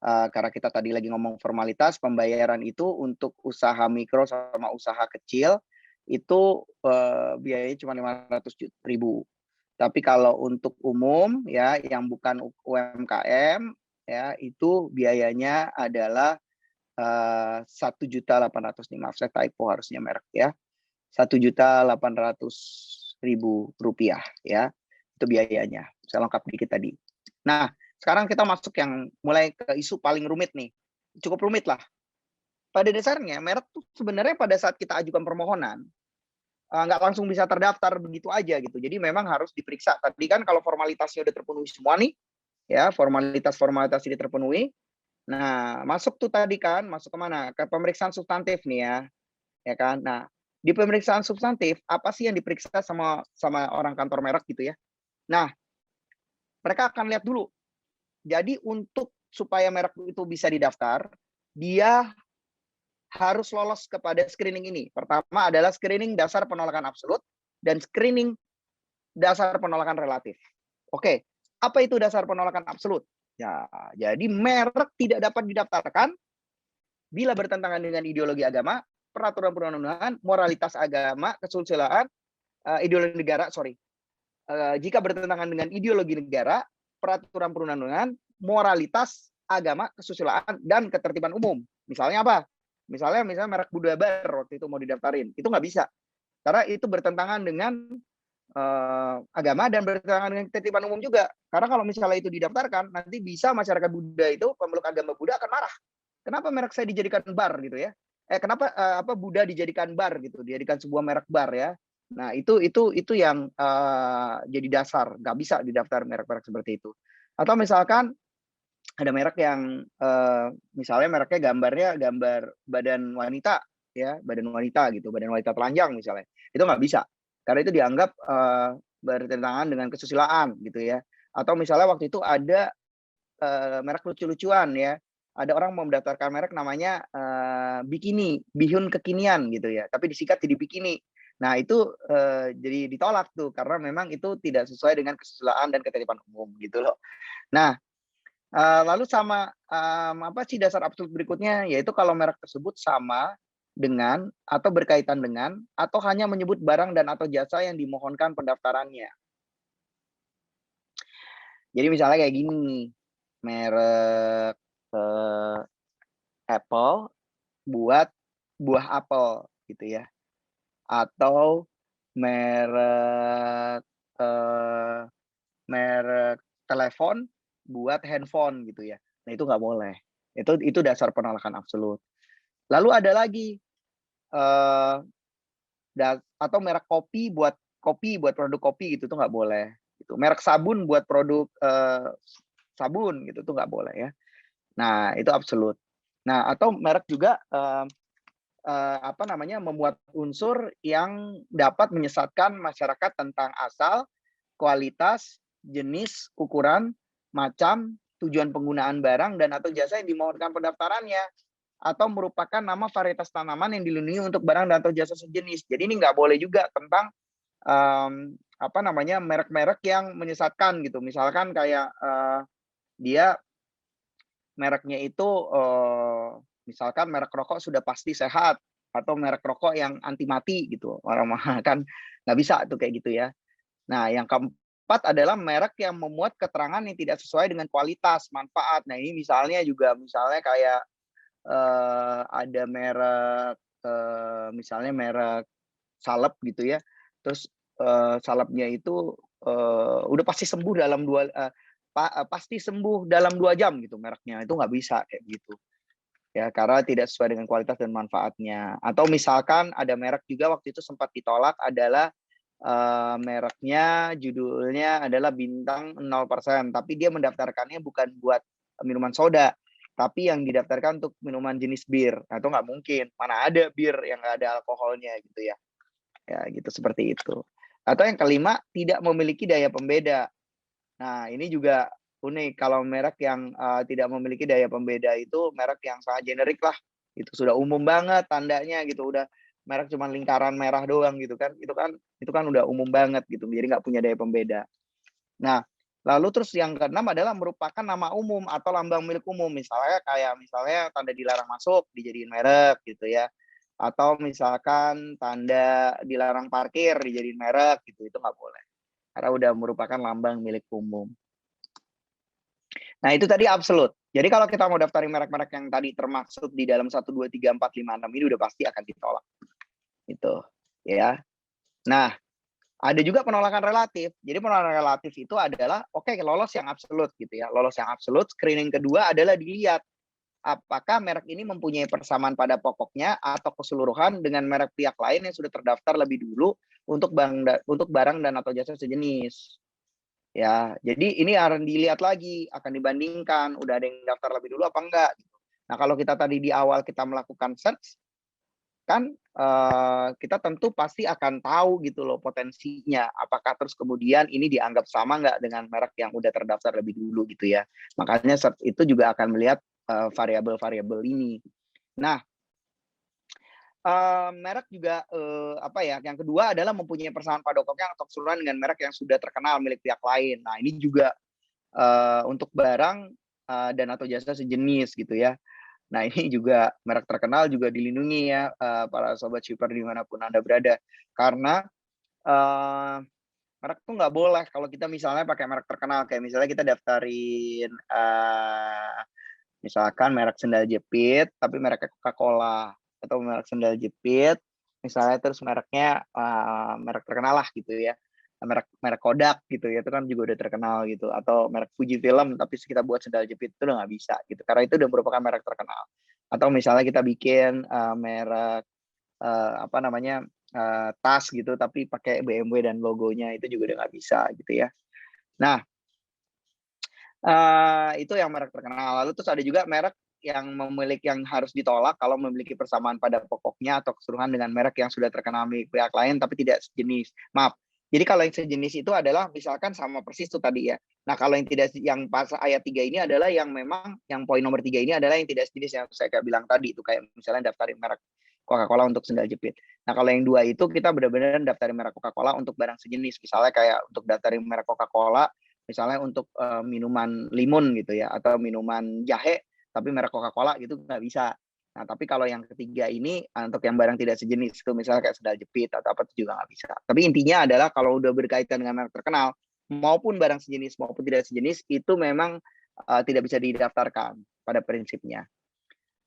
karena kita tadi lagi ngomong formalitas, pembayaran itu untuk usaha mikro sama usaha kecil itu biayanya cuma 500.000. Tapi kalau untuk umum ya yang bukan UMKM ya itu biayanya adalah 1.800.000. Maaf saya typo harusnya merek ya. 1.800.000 rupiah ya, itu biayanya. Saya lengkap dikit tadi. Nah, sekarang kita masuk yang mulai ke isu paling rumit nih. Cukup rumit lah. Pada dasarnya merek tuh sebenarnya pada saat kita ajukan permohonan nggak langsung bisa terdaftar begitu aja gitu. Jadi memang harus diperiksa. Tadi kan kalau formalitasnya udah terpenuhi semua nih, ya formalitas ini terpenuhi. Nah, masuk tuh tadi kan, masuk kemana? Ke pemeriksaan substantif nih ya kan. Nah, di pemeriksaan substantif, apa sih yang diperiksa sama orang kantor merek gitu ya. Nah, mereka akan lihat dulu. Jadi untuk supaya merek itu bisa didaftar, dia harus lolos kepada screening ini. Pertama adalah screening dasar penolakan absolut dan screening dasar penolakan relatif. Oke, apa itu dasar penolakan absolut? Ya, jadi merek tidak dapat didaftarkan bila bertentangan dengan ideologi agama, peraturan perundang-undangan, moralitas agama, kesusilaan, ideologi negara, jika bertentangan dengan ideologi negara, peraturan perundang-undangan, moralitas agama, kesusilaan, dan ketertiban umum. Misalnya apa? Misalnya merek Buddha Bar waktu itu mau didaftarin, itu nggak bisa. Karena itu bertentangan dengan agama dan bertentangan dengan ketertiban umum juga. Karena kalau misalnya itu didaftarkan, nanti bisa masyarakat Buddha itu, pemeluk agama Buddha akan marah. Kenapa merek saya dijadikan bar gitu ya? Kenapa Buddha dijadikan bar gitu, dijadikan sebuah merek bar ya? Nah, itu yang jadi dasar, nggak bisa didaftar merek-merek seperti itu. Atau misalkan ada merek yang misalnya mereknya gambar badan wanita, ya, badan wanita gitu, badan wanita telanjang misalnya. Itu nggak bisa, karena itu dianggap bertentangan dengan kesusilaan gitu ya. Atau misalnya waktu itu ada merek lucu-lucuan ya, ada orang mau mendaftarkan merek namanya bikini, bihun kekinian gitu ya, tapi disingkat jadi bikini. Nah itu jadi ditolak tuh, karena memang itu tidak sesuai dengan kesusilaan dan ketertiban umum gitu loh. Nah, lalu sama, apa sih dasar absolut berikutnya, yaitu kalau merek tersebut sama dengan atau berkaitan dengan atau hanya menyebut barang dan atau jasa yang dimohonkan pendaftarannya. Jadi misalnya kayak gini nih, merek, Apple buat buah apel gitu ya, atau merek, eee, merek telepon buat handphone gitu ya. Nah itu nggak boleh, itu dasar penolakan absolut. Lalu ada lagi, eee, atau merek kopi buat produk kopi gitu tuh nggak boleh, gitu. Merek sabun buat produk, sabun gitu tuh nggak boleh ya. Nah itu absolut. Nah atau merek juga, apa namanya, memuat unsur yang dapat menyesatkan masyarakat tentang asal, kualitas, jenis, ukuran, macam, tujuan penggunaan barang dan atau jasa yang dimohonkan pendaftarannya, atau merupakan nama varietas tanaman yang dilindungi untuk barang dan atau jasa sejenis. Jadi ini nggak boleh juga tentang, apa namanya, merek-merek yang menyesatkan gitu. Misalkan kayak, dia mereknya itu, misalkan merek rokok sudah pasti sehat, atau merek rokok yang anti mati gitu, orang mah kan nggak bisa tuh kayak gitu ya. Nah, yang keempat adalah merek yang memuat keterangan yang tidak sesuai dengan kualitas, manfaat. Nah, ini misalnya kayak, ada merek, misalnya merek salep gitu ya, terus, salepnya itu, udah pasti sembuh dalam pasti sembuh dalam 2 jam gitu mereknya, itu nggak bisa kayak gitu. Ya, karena tidak sesuai dengan kualitas dan manfaatnya. Atau misalkan ada merek juga waktu itu sempat ditolak adalah, mereknya judulnya adalah bintang 0%, tapi dia mendaftarkannya bukan buat minuman soda, tapi yang didaftarkan untuk minuman jenis bir. Nah, itu nggak mungkin, mana ada bir yang nggak ada alkoholnya gitu ya. Ya gitu, seperti itu. Atau yang kelima, tidak memiliki daya pembeda. Nah, ini juga unik kalau merek yang, tidak memiliki daya pembeda itu merek yang sangat generik lah, itu sudah umum banget tandanya gitu, udah merek cuman lingkaran merah doang gitu kan, itu kan udah umum banget gitu, jadi nggak punya daya pembeda. Nah, lalu terus yang keenam adalah merupakan nama umum atau lambang milik umum, misalnya tanda dilarang masuk dijadiin merek gitu ya, atau misalkan tanda dilarang parkir dijadiin merek gitu, itu nggak boleh, karena udah merupakan lambang milik umum. Nah, itu tadi absolut. Jadi kalau kita mau daftarin merek-merek yang tadi termaksud di dalam 1, 2, 3, 4, 5, 6 ini udah pasti akan ditolak, gitu, ya. Nah, ada juga penolakan relatif. Jadi penolakan relatif itu adalah, oke, lolos yang absolut gitu ya, lolos yang absolut, screening kedua adalah dilihat, apakah merek ini mempunyai persamaan pada pokoknya atau keseluruhan dengan merek pihak lain yang sudah terdaftar lebih dulu untuk barang dan atau jasa sejenis. Ya, jadi ini akan dilihat lagi, akan dibandingkan, udah ada yang daftar lebih dulu apa enggak, gitu. Nah, kalau kita tadi di awal kita melakukan search, kan, kita tentu pasti akan tahu gitu loh potensinya, apakah terus kemudian ini dianggap sama nggak dengan merek yang udah terdaftar lebih dulu gitu ya. Makanya search itu juga akan melihat, variabel-variabel ini. Nah, merek juga, apa ya, yang kedua adalah mempunyai persamaan pada pokoknya atau keseluruhan dengan merek yang sudah terkenal milik pihak lain. Nah, ini juga untuk barang, dan atau jasa sejenis gitu ya. Nah ini juga merek terkenal juga dilindungi ya, para sobat shipper dimanapun Anda berada. Karena, eee, merek tuh nggak boleh kalau kita misalnya pakai merek terkenal, kayak misalnya kita daftarin, misalkan merek sendal jepit, tapi mereknya Coca-Cola, atau merek sendal jepit, misalnya terus mereknya, merek terkenal lah gitu ya, merek merek Kodak gitu ya, itu kan juga udah terkenal gitu, atau merek Fujifilm, tapi kita buat sendal jepit itu udah nggak bisa gitu, karena itu udah merupakan merek terkenal. Atau misalnya kita bikin, merek, apa namanya, tas gitu tapi pakai BMW dan logonya, itu juga udah nggak bisa gitu ya. Nah, itu yang merek terkenal. Lalu terus ada juga merek yang harus ditolak kalau memiliki persamaan pada pokoknya atau keseluruhan dengan merek yang sudah terkenal milik pihak lain tapi tidak sejenis. Maaf, jadi kalau yang sejenis itu adalah misalkan sama persis tuh tadi ya. Nah, kalau yang tidak yang pas ayat 3 ini adalah yang memang yang poin nomor 3 ini adalah yang tidak sejenis yang saya kayak bilang tadi itu kayak misalnya daftarin merek Coca-Cola untuk sendal jepit. Nah, kalau yang dua itu kita benar-benar daftarin merek Coca-Cola untuk barang sejenis. Misalnya kayak untuk daftarin merek Coca-Cola misalnya untuk minuman limun gitu ya atau minuman jahe tapi merek Coca-Cola gitu nggak bisa. Nah, tapi kalau yang ketiga ini untuk yang barang tidak sejenis itu misalnya kayak sendal jepit atau apa itu juga nggak bisa. Tapi intinya adalah kalau udah berkaitan dengan merek terkenal maupun barang sejenis maupun tidak sejenis itu memang tidak bisa didaftarkan pada prinsipnya.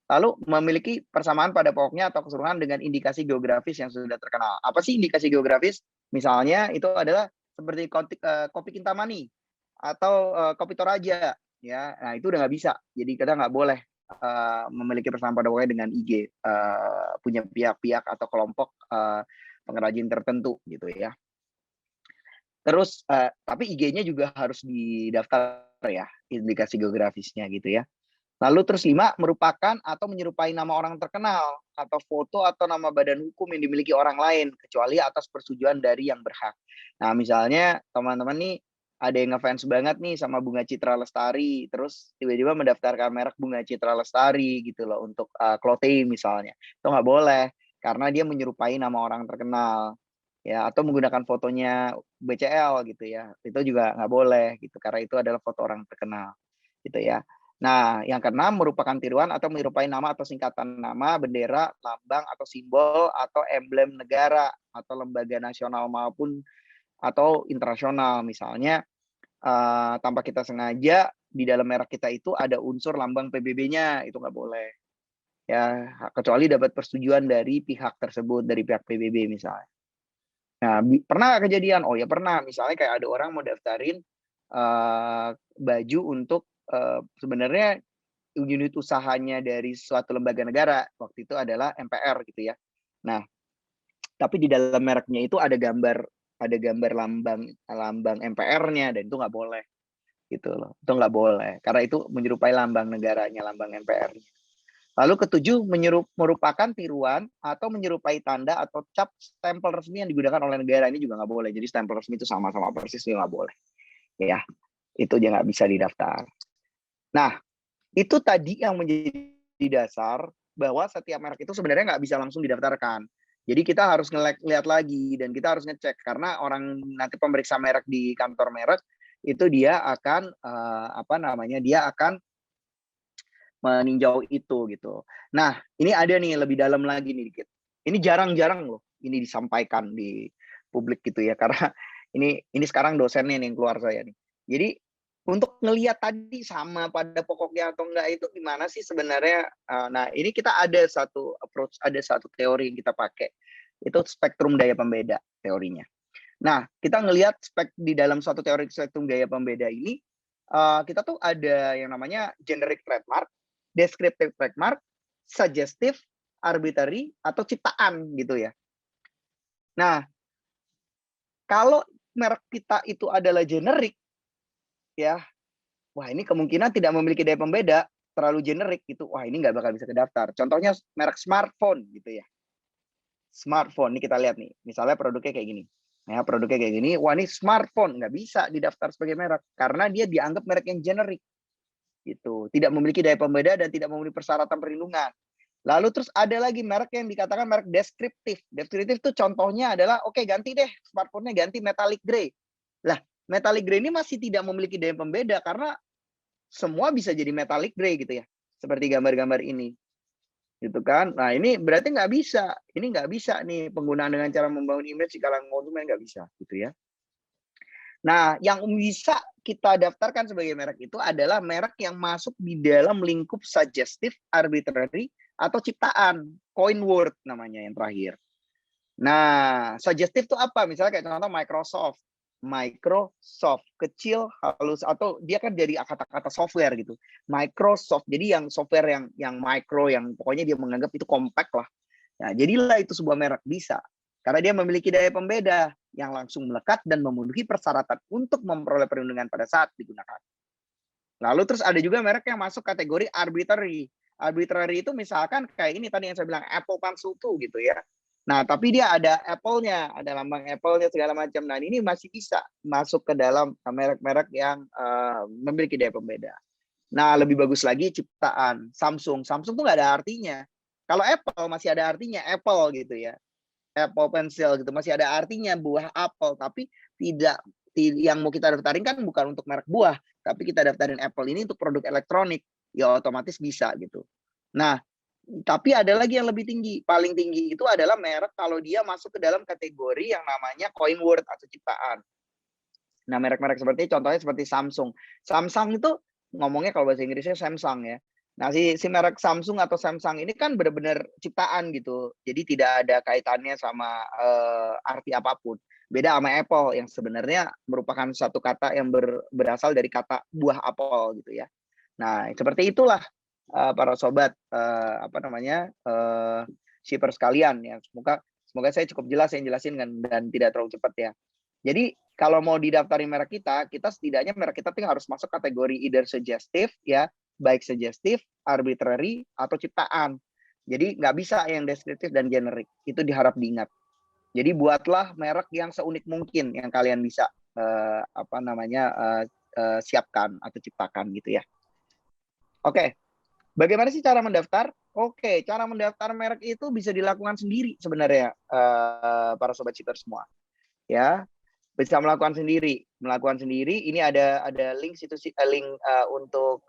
Lalu memiliki persamaan pada pokoknya atau keseluruhan dengan indikasi geografis yang sudah terkenal. Apa sih indikasi geografis? Misalnya itu adalah seperti kopi Kintamani atau kopi Toraja ya. Nah, itu udah nggak bisa. Jadi kita nggak boleh memiliki persamaan pada pokoknya dengan IG punya pihak-pihak atau kelompok pengrajin tertentu gitu ya. Terus tapi IG-nya juga harus didaftar ya, indikasi geografisnya gitu ya. Lalu terus 5, merupakan atau menyerupai nama orang terkenal atau foto atau nama badan hukum yang dimiliki orang lain kecuali atas persetujuan dari yang berhak. Nah, misalnya teman-teman nih ada yang ngefans banget nih sama Bunga Citra Lestari, terus tiba-tiba mendaftarkan merek Bunga Citra Lestari gitu loh untuk clothing misalnya. Itu nggak boleh karena dia menyerupai nama orang terkenal. Ya, atau menggunakan fotonya BCL gitu ya. Itu juga nggak boleh gitu karena itu adalah foto orang terkenal gitu ya. Nah, yang keenam merupakan tiruan atau menyerupai nama atau singkatan nama, bendera, lambang atau simbol atau emblem negara atau lembaga nasional maupun atau internasional. Misalnya tanpa kita sengaja di dalam merek kita itu ada unsur lambang PBB-nya, itu nggak boleh. Ya, kecuali dapat persetujuan dari pihak tersebut, dari pihak PBB misalnya. Nah, pernah kejadian? Oh ya pernah. Misalnya kayak ada orang mau daftarin baju untuk sebenarnya unit usahanya dari suatu lembaga negara, waktu itu adalah MPR gitu ya. Nah, tapi di dalam mereknya itu ada gambar lambang MPR-nya dan itu nggak boleh gitu loh. Itu nggak boleh karena itu menyerupai lambang negaranya, lambang MPR-nya. Lalu ketujuh, merupakan tiruan atau menyerupai tanda atau cap stempel resmi yang digunakan oleh negara, ini juga nggak boleh. Jadi stempel resmi itu sama-sama persis juga nggak boleh. Ya, itu dia nggak bisa didaftar. Nah, itu tadi yang menjadi dasar bahwa setiap merek itu sebenarnya nggak bisa langsung didaftarkan. Jadi kita harus ngeliat lagi dan kita harus ngecek karena orang nanti pemeriksa merek di kantor merek itu dia akan dia akan meninjau itu gitu. Nah, ini ada nih lebih dalam lagi nih dikit. Ini jarang-jarang loh ini disampaikan di publik gitu ya karena ini sekarang dosennya nih yang keluar saya nih. Jadi untuk ngelihat tadi sama pada pokoknya atau enggak itu gimana sih sebenarnya? Nah, ini kita ada satu approach, ada satu teori yang kita pakai. Itu spektrum daya pembeda teorinya. Nah, kita ngelihat di dalam suatu teori spektrum daya pembeda ini, kita tuh ada yang namanya generic trademark, descriptive trademark, suggestive, arbitrary, atau ciptaan gitu ya. Nah, kalau merek kita itu adalah generik, ya, wah ini kemungkinan tidak memiliki daya pembeda, terlalu generik gitu, wah ini nggak bakal bisa kedaftar. Contohnya merek smartphone gitu ya. Smartphone, ini kita lihat nih, misalnya produknya kayak gini. Ya, produknya kayak gini, wah ini smartphone, nggak bisa didaftar sebagai merek, karena dia dianggap merek yang generik. Gitu. Tidak memiliki daya pembeda dan tidak memenuhi persyaratan perlindungan. Lalu terus ada lagi merek yang dikatakan merek deskriptif. Deskriptif itu contohnya adalah, oke ganti deh, smartphone-nya ganti metallic gray. Lah, metallic gray ini masih tidak memiliki daya pembeda karena semua bisa jadi metallic gray gitu ya. Seperti gambar-gambar ini. Gitu kan. Nah ini berarti nggak bisa. Ini nggak bisa nih penggunaan dengan cara membangun image di kalangan konsumen nggak bisa. Gitu ya. Nah, yang bisa kita daftarkan sebagai merek itu adalah merek yang masuk di dalam lingkup suggestive, arbitrary, atau ciptaan. Coin word namanya yang terakhir. Nah, suggestive itu apa? Misalnya kayak contoh Microsoft. Microsoft, kecil, halus, atau dia kan jadi kata-kata software gitu. Microsoft, jadi yang software yang micro, yang pokoknya dia menganggap itu compact lah. Nah, jadilah itu sebuah merek, bisa. Karena dia memiliki daya pembeda yang langsung melekat dan memenuhi persyaratan untuk memperoleh perlindungan pada saat digunakan. Lalu terus ada juga merek yang masuk kategori arbitrary. Arbitrary itu misalkan kayak ini tadi yang saya bilang Apple Pansutu gitu ya. Nah, tapi dia ada Apple-nya, ada lambang Apple-nya segala macam. Nah, ini masih bisa masuk ke dalam merek-merek yang memiliki daya pembeda. Nah, lebih bagus lagi ciptaan Samsung. Samsung tuh nggak ada artinya. Kalau Apple masih ada artinya Apple gitu ya. Apple Pencil gitu masih ada artinya buah apel, tapi tidak yang mau kita daftarin kan bukan untuk merek buah, tapi kita daftarin Apple ini untuk produk elektronik, ya otomatis bisa gitu. Nah, tapi ada lagi yang lebih tinggi, paling tinggi itu adalah merek kalau dia masuk ke dalam kategori yang namanya coin word atau ciptaan. Nah, merek-merek seperti contohnya seperti Samsung. Samsung itu ngomongnya kalau bahasa Inggrisnya Samsung ya. Nah, si merek Samsung atau Samsung ini kan benar-benar ciptaan gitu. Jadi tidak ada kaitannya sama arti apapun. Beda sama Apple yang sebenarnya merupakan satu kata yang berasal dari kata buah apel gitu ya. Nah, seperti itulah para sobat apa namanya shipper sekalian ya. Semoga saya cukup jelas yang jelasin kan dan tidak terlalu cepat ya. Jadi kalau mau didaftarin merek kita setidaknya merek kita tuh harus masuk kategori either suggestive ya, baik suggestive, arbitrary, atau ciptaan. Jadi nggak bisa yang deskriptif dan generik. Itu diharap diingat. Jadi buatlah merek yang seunik mungkin yang kalian bisa siapkan atau ciptakan gitu ya. Oke, bagaimana sih cara mendaftar? Oke, cara mendaftar merek itu bisa dilakukan sendiri sebenarnya para sobat shipper semua. Ya, bisa melakukan sendiri. Ini ada link link untuk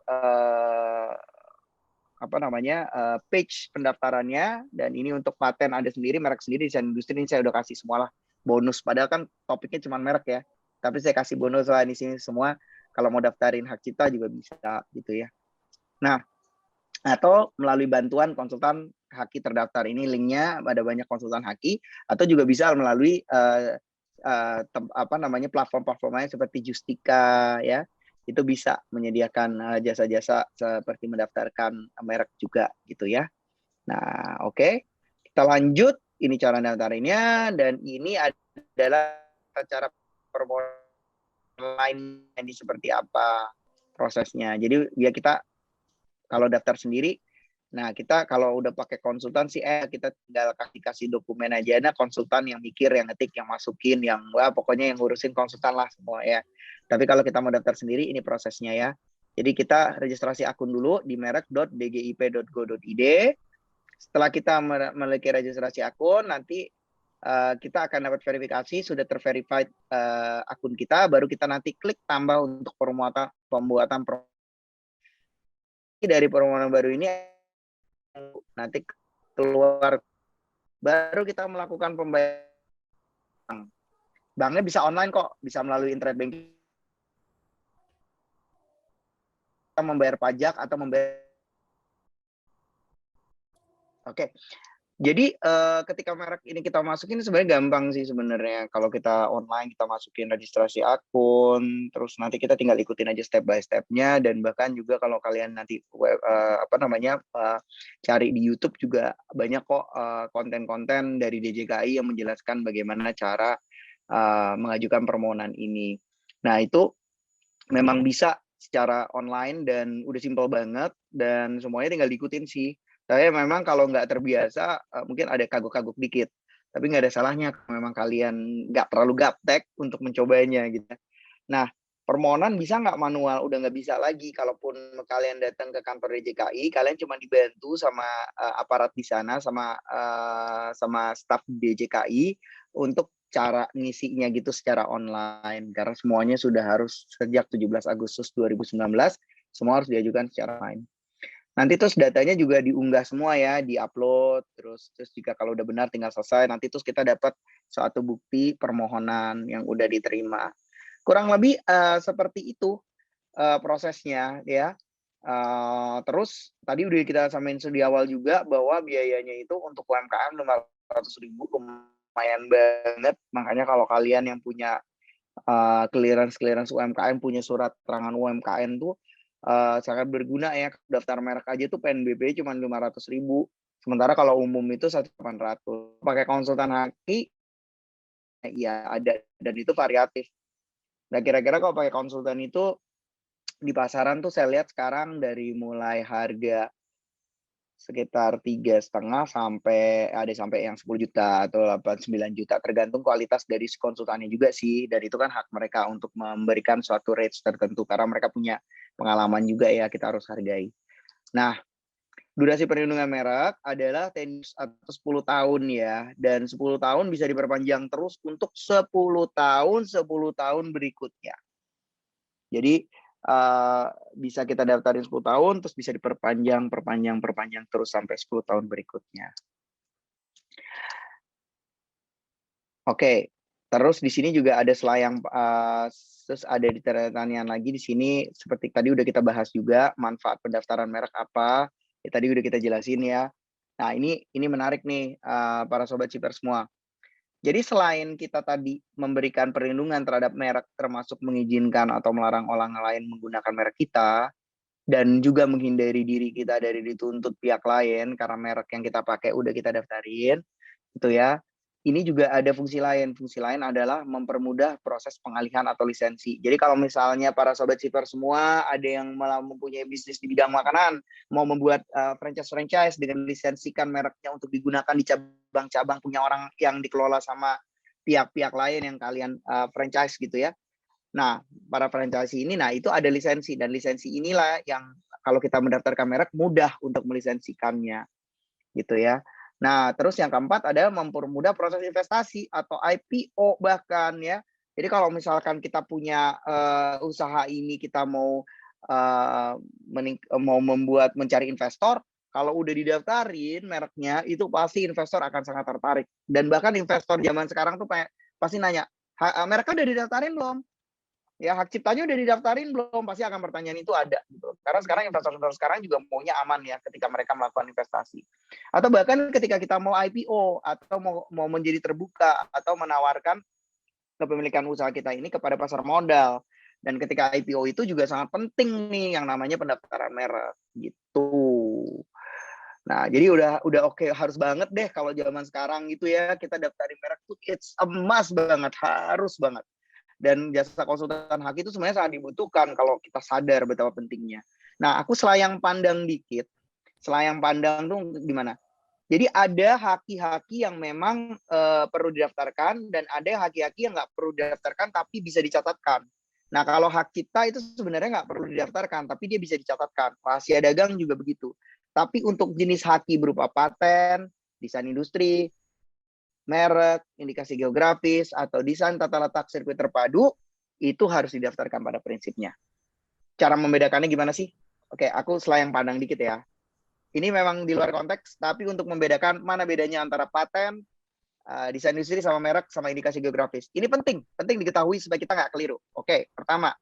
page pendaftarannya, dan ini untuk paten ada sendiri, merek sendiri, desain industri ini saya udah kasih semua lah bonus, padahal kan topiknya cuma merek ya, tapi saya kasih bonus lah di sini semua. Kalau mau daftarin hak cipta juga bisa gitu ya. Nah, atau melalui bantuan konsultan haki terdaftar, ini linknya ada banyak konsultan haki, atau juga bisa melalui platform-platform lain seperti Justika ya, itu bisa menyediakan jasa-jasa seperti mendaftarkan merek juga gitu ya. Nah, oke. Kita lanjut. Ini cara daftarinnya, dan ini adalah cara permohonan lain ini seperti apa prosesnya. Jadi biar kita kalau daftar sendiri, nah kita kalau udah pakai konsultan sih kita tinggal kasih dokumen aja. Nah, konsultan yang mikir, yang ngetik, yang masukin, yang pokoknya yang ngurusin konsultan lah semua ya. Tapi kalau kita mau daftar sendiri, ini prosesnya ya. Jadi kita registrasi akun dulu di merek.dgip.go.id. Setelah kita memiliki registrasi akun, nanti kita akan dapat verifikasi sudah terverified akun kita, baru kita nanti klik tambah untuk pembuatan dari permohonan baru ini. Nanti keluar, baru kita melakukan pembayaran. Banknya bisa online kok, bisa melalui internet banking, kita membayar pajak atau membayar. Oke. Jadi ketika merek ini kita masukin sebenarnya gampang sih sebenarnya. Kalau kita online kita masukin registrasi akun, terus nanti kita tinggal ikutin aja step by step-nya, dan bahkan juga kalau kalian nanti cari di YouTube juga banyak kok konten-konten dari DJKI yang menjelaskan bagaimana cara mengajukan permohonan ini. Nah, itu memang bisa secara online dan udah simpel banget, dan semuanya tinggal diikutin sih. Saya memang kalau nggak terbiasa mungkin ada kagok-kagok dikit, tapi nggak ada salahnya memang kalian nggak terlalu gaptek untuk mencobanya gitu. Nah, permohonan bisa nggak manual? Udah nggak bisa lagi. Kalaupun kalian datang ke kantor DJKI, kalian cuma dibantu sama aparat di sana, sama staf DJKI untuk cara ngisinya gitu secara online. Karena semuanya sudah harus sejak 17 Agustus 2019, semua harus diajukan secara online. Nanti terus datanya juga diunggah semua ya, di-upload, terus jika kalau udah benar tinggal selesai, nanti terus kita dapat suatu bukti permohonan yang udah diterima. Kurang lebih seperti itu prosesnya ya. Terus tadi udah kita samain di awal juga bahwa biayanya itu untuk UMKM 500.000 lumayan banget. Makanya kalau kalian yang punya clearance UMKM, punya surat keterangan UMKM tuh sangat berguna ya. Daftar merek aja tuh PNBP cuma 500.000. Sementara kalau umum itu 1.800. Pakai konsultan haki, ya ada, dan itu variatif. Nah, kira-kira kalau pakai konsultan itu di pasaran tuh saya lihat sekarang dari mulai harga sekitar 3,5 sampai ada sampai yang 10 juta atau 8-9 juta, tergantung kualitas dari konsultannya juga sih, dan itu kan hak mereka untuk memberikan suatu range tertentu karena mereka punya pengalaman juga ya, kita harus hargai. Nah, durasi perlindungan merek adalah 10 atau 10 tahun ya, dan 10 tahun bisa diperpanjang terus untuk 10 tahun berikutnya. Jadi bisa kita daftarin 10 tahun, terus bisa diperpanjang, perpanjang terus sampai 10 tahun berikutnya. Oke, terus di sini juga ada selayang, terus ada di pertanyaan lagi di sini, seperti tadi udah kita bahas juga, manfaat pendaftaran merek apa, ya tadi udah kita jelasin ya. Nah, ini menarik nih, para sobat Ciper semua. Jadi selain kita tadi memberikan perlindungan terhadap merek, termasuk mengizinkan atau melarang orang lain menggunakan merek kita, dan juga menghindari diri kita dari dituntut pihak lain karena merek yang kita pakai udah kita daftarin, gitu ya. Ini juga ada fungsi lain. Fungsi lain adalah mempermudah proses pengalihan atau lisensi. Jadi kalau misalnya para sobat Ciper semua ada yang malah mempunyai bisnis di bidang makanan, mau membuat franchise dengan lisensikan mereknya untuk digunakan di cabang-cabang punya orang yang dikelola sama pihak-pihak lain yang kalian franchise gitu ya. Nah, para franchise ini, nah itu ada lisensi, dan lisensi inilah yang kalau kita mendaftarkan merek mudah untuk melisensikannya, gitu ya. Nah, terus yang keempat adalah mempermudah proses investasi atau IPO bahkan ya. Jadi kalau misalkan kita punya usaha ini, kita mau mencari investor, kalau udah didaftarin mereknya, itu pasti investor akan sangat tertarik. Dan bahkan investor zaman sekarang tuh pasti nanya, mereknya udah didaftarin belum? Ya, hak ciptanya udah didaftarin belum? Pasti akan pertanyaan itu ada gitu. Karena sekarang investor-investor sekarang juga maunya aman ya ketika mereka melakukan investasi. Atau bahkan ketika kita mau IPO atau mau menjadi terbuka atau menawarkan kepemilikan usaha kita ini kepada pasar modal. Dan ketika IPO itu juga sangat penting nih yang namanya pendaftaran merek gitu. Nah, jadi udah oke, harus banget deh kalau zaman sekarang gitu ya, kita daftarin merek tuh it's a must banget, harus banget. Dan jasa konsultan haki itu sebenarnya sangat dibutuhkan kalau kita sadar betapa pentingnya. Nah, aku selayang pandang dikit. Selayang pandang tuh gimana? Jadi ada haki-haki yang memang perlu didaftarkan, dan ada haki-haki yang nggak perlu didaftarkan tapi bisa dicatatkan. Nah, kalau hak cipta itu sebenarnya nggak perlu didaftarkan, tapi dia bisa dicatatkan. Rahasia dagang juga begitu. Tapi untuk jenis haki berupa paten, desain industri, merek, indikasi geografis, atau desain tata letak sirkuit terpadu, itu harus didaftarkan pada prinsipnya. Cara membedakannya gimana sih? Oke, aku selayang pandang dikit ya. Ini memang di luar konteks, tapi untuk membedakan mana bedanya antara paten, desain industri sama merek, sama indikasi geografis. Ini penting diketahui supaya kita nggak keliru. Oke, pertama,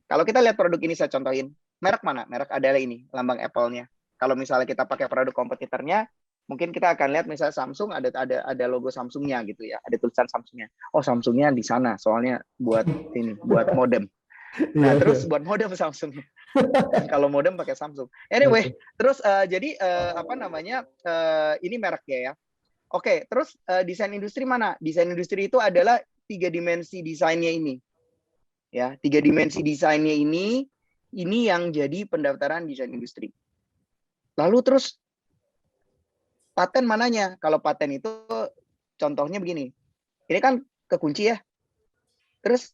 kalau kita lihat produk ini, saya contohin, merek mana? Merek adalah ini, lambang Apple-nya. Kalau misalnya kita pakai produk kompetitornya, mungkin kita akan lihat misalnya Samsung ada logo Samsungnya gitu ya, ada tulisan Samsungnya. Oh, Samsungnya di sana, soalnya buat ini, buat modem. Nah, terus buat modem Samsung. Kalau modem pakai Samsung. Anyway, terus jadi apa namanya, ini mereknya ya. Oke, terus desain industri mana? Desain industri itu adalah 3 dimensi desainnya ini. Ya, 3 dimensi desainnya ini yang jadi pendaftaran desain industri. Lalu terus paten mananya? Kalau paten itu contohnya begini. Ini kan kekunci ya. Terus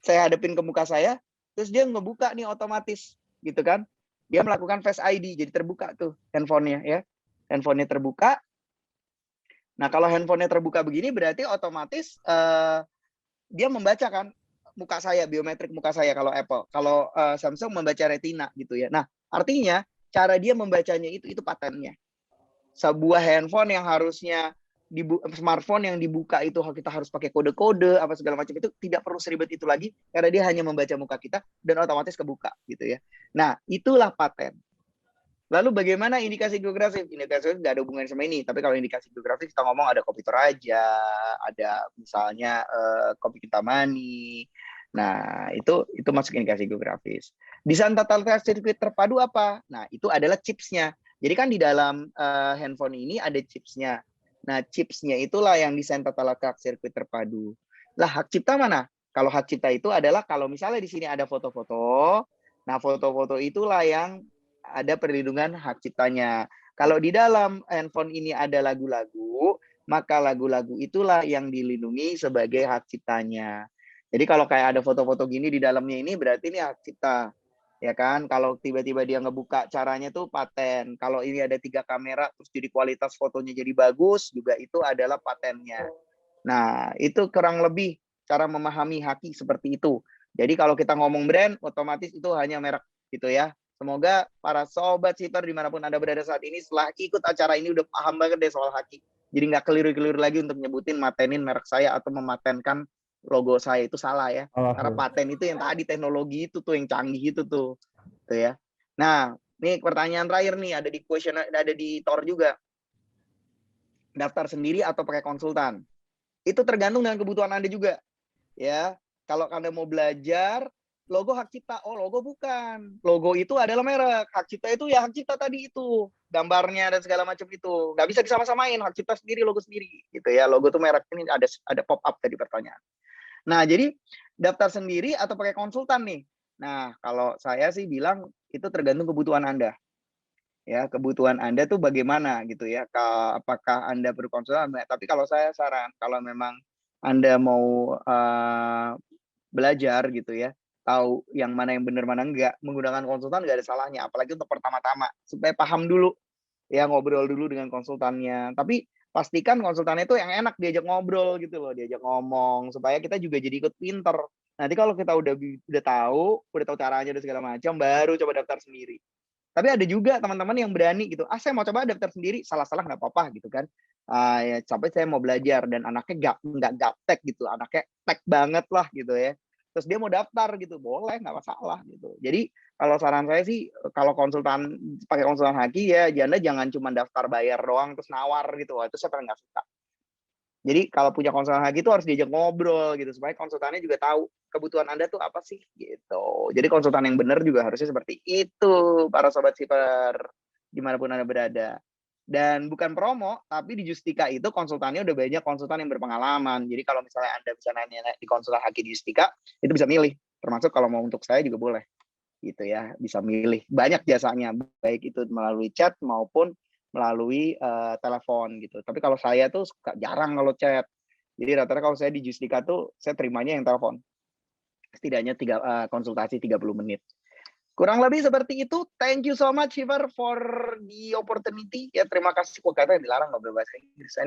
saya hadapin ke muka saya, terus dia ngebuka nih otomatis gitu kan. Dia melakukan Face ID, jadi terbuka tuh handphonenya ya. Handphonenya terbuka. Nah, kalau handphonenya terbuka begini berarti otomatis dia membaca kan muka saya, biometrik muka saya kalau Apple. Kalau Samsung membaca retina gitu ya. Nah, artinya cara dia membacanya itu patennya. Sebuah handphone yang harusnya smartphone yang dibuka itu kita harus pakai kode-kode apa segala macam, itu tidak perlu seribet itu lagi karena dia hanya membaca muka kita dan otomatis kebuka gitu ya. Nah, itulah paten. Lalu bagaimana indikasi geografis? Indikasi nggak ada hubungan sama ini, tapi kalau indikasi geografis kita ngomong ada kopi Toraja, ada misalnya kopi Kintamani. Nah, itu masuk indikasi geografis. Desain tata letak sirkuit terpadu apa? Nah, itu adalah chipsnya. Jadi kan di dalam handphone ini ada chipsnya. Nah, chipsnya itulah yang desain tata letak sirkuit terpadu. Lah, hak cipta mana? Kalau hak cipta itu adalah kalau misalnya di sini ada foto-foto, nah foto-foto itulah yang ada perlindungan hak ciptanya. Kalau di dalam handphone ini ada lagu-lagu, maka lagu-lagu itulah yang dilindungi sebagai hak ciptanya. Jadi kalau kayak ada foto-foto gini di dalamnya ini berarti ini hak cipta. Ya kan, kalau tiba-tiba dia ngebuka caranya tuh paten. Kalau ini ada 3 kamera terus jadi kualitas fotonya jadi bagus, juga itu adalah patennya. Nah, itu kurang lebih cara memahami haki seperti itu. Jadi kalau kita ngomong brand, otomatis itu hanya merek gitu ya. Semoga para sobat shipper dimanapun Anda berada saat ini, setelah ikut acara ini udah paham banget deh soal haki. Jadi nggak keliru-keliru lagi untuk nyebutin matenin merek saya atau mematenkan logo saya, itu salah ya. Karena paten itu yang tadi teknologi itu tuh yang canggih itu tuh ya. Nah, nih pertanyaan terakhir nih, ada di question, ada di Tor juga. Daftar sendiri atau pakai konsultan? Itu tergantung dengan kebutuhan Anda juga. Ya, kalau Anda mau belajar logo hak cipta, oh logo bukan. Logo itu adalah merek. Hak cipta itu ya hak cipta tadi itu. Gambarnya dan segala macam itu. Nggak bisa disama-samain, hak cipta sendiri, logo sendiri. Gitu ya, logo itu merek. Ini ada pop up tadi pertanyaan. Nah, jadi daftar sendiri atau pakai konsultan nih? Nah, kalau saya sih bilang itu tergantung kebutuhan Anda. Ya, kebutuhan Anda tuh bagaimana gitu ya. Apakah Anda perlu konsultan? Tapi kalau saya saran, kalau memang Anda mau belajar gitu ya, tahu yang mana yang benar mana enggak, menggunakan konsultan nggak ada salahnya. Apalagi untuk pertama-tama, supaya paham dulu. Ya, ngobrol dulu dengan konsultannya. Tapi pastikan konsultannya itu yang enak diajak ngobrol gitu loh, diajak ngomong supaya kita juga jadi ikut pinter. Nanti kalau kita udah tahu caranya dan segala macam, baru coba daftar sendiri. Tapi ada juga teman-teman yang berani gitu, saya mau coba daftar sendiri, salah-salah nggak apa-apa gitu kan. Ya sampai saya mau belajar dan anaknya nggak gaptek gitu, anaknya tek banget lah gitu ya. Terus dia mau daftar gitu, boleh nggak masalah gitu. Jadi kalau saran saya sih kalau pakai konsultan haki ya, Anda jangan cuma daftar bayar doang terus nawar gitu. Wah, itu saya paling nggak suka. Jadi kalau punya konsultan haki itu harus diajak ngobrol gitu supaya konsultannya juga tahu kebutuhan Anda tuh apa sih gitu. Jadi konsultan yang benar juga harusnya seperti itu para sobat shipper dimanapun Anda berada. Dan bukan promo, tapi di Justika itu konsultannya udah banyak konsultan yang berpengalaman. Jadi kalau misalnya Anda bisa nanya di konsultan haki di Justika, itu bisa milih. Termasuk kalau mau untuk saya juga boleh gitu ya, bisa milih. Banyak jasanya, baik itu melalui chat maupun melalui telepon gitu. Tapi kalau saya tuh suka jarang kalau chat. Jadi rata-rata kalau saya di Justika tuh saya terimanya yang telepon. Setidaknya konsultasi 30 menit. Kurang lebih seperti itu. Thank you so much, Shiver, for the opportunity. Ya, terima kasih. Kok kata yang dilarang ngobrol bahasa Inggris. Anyway.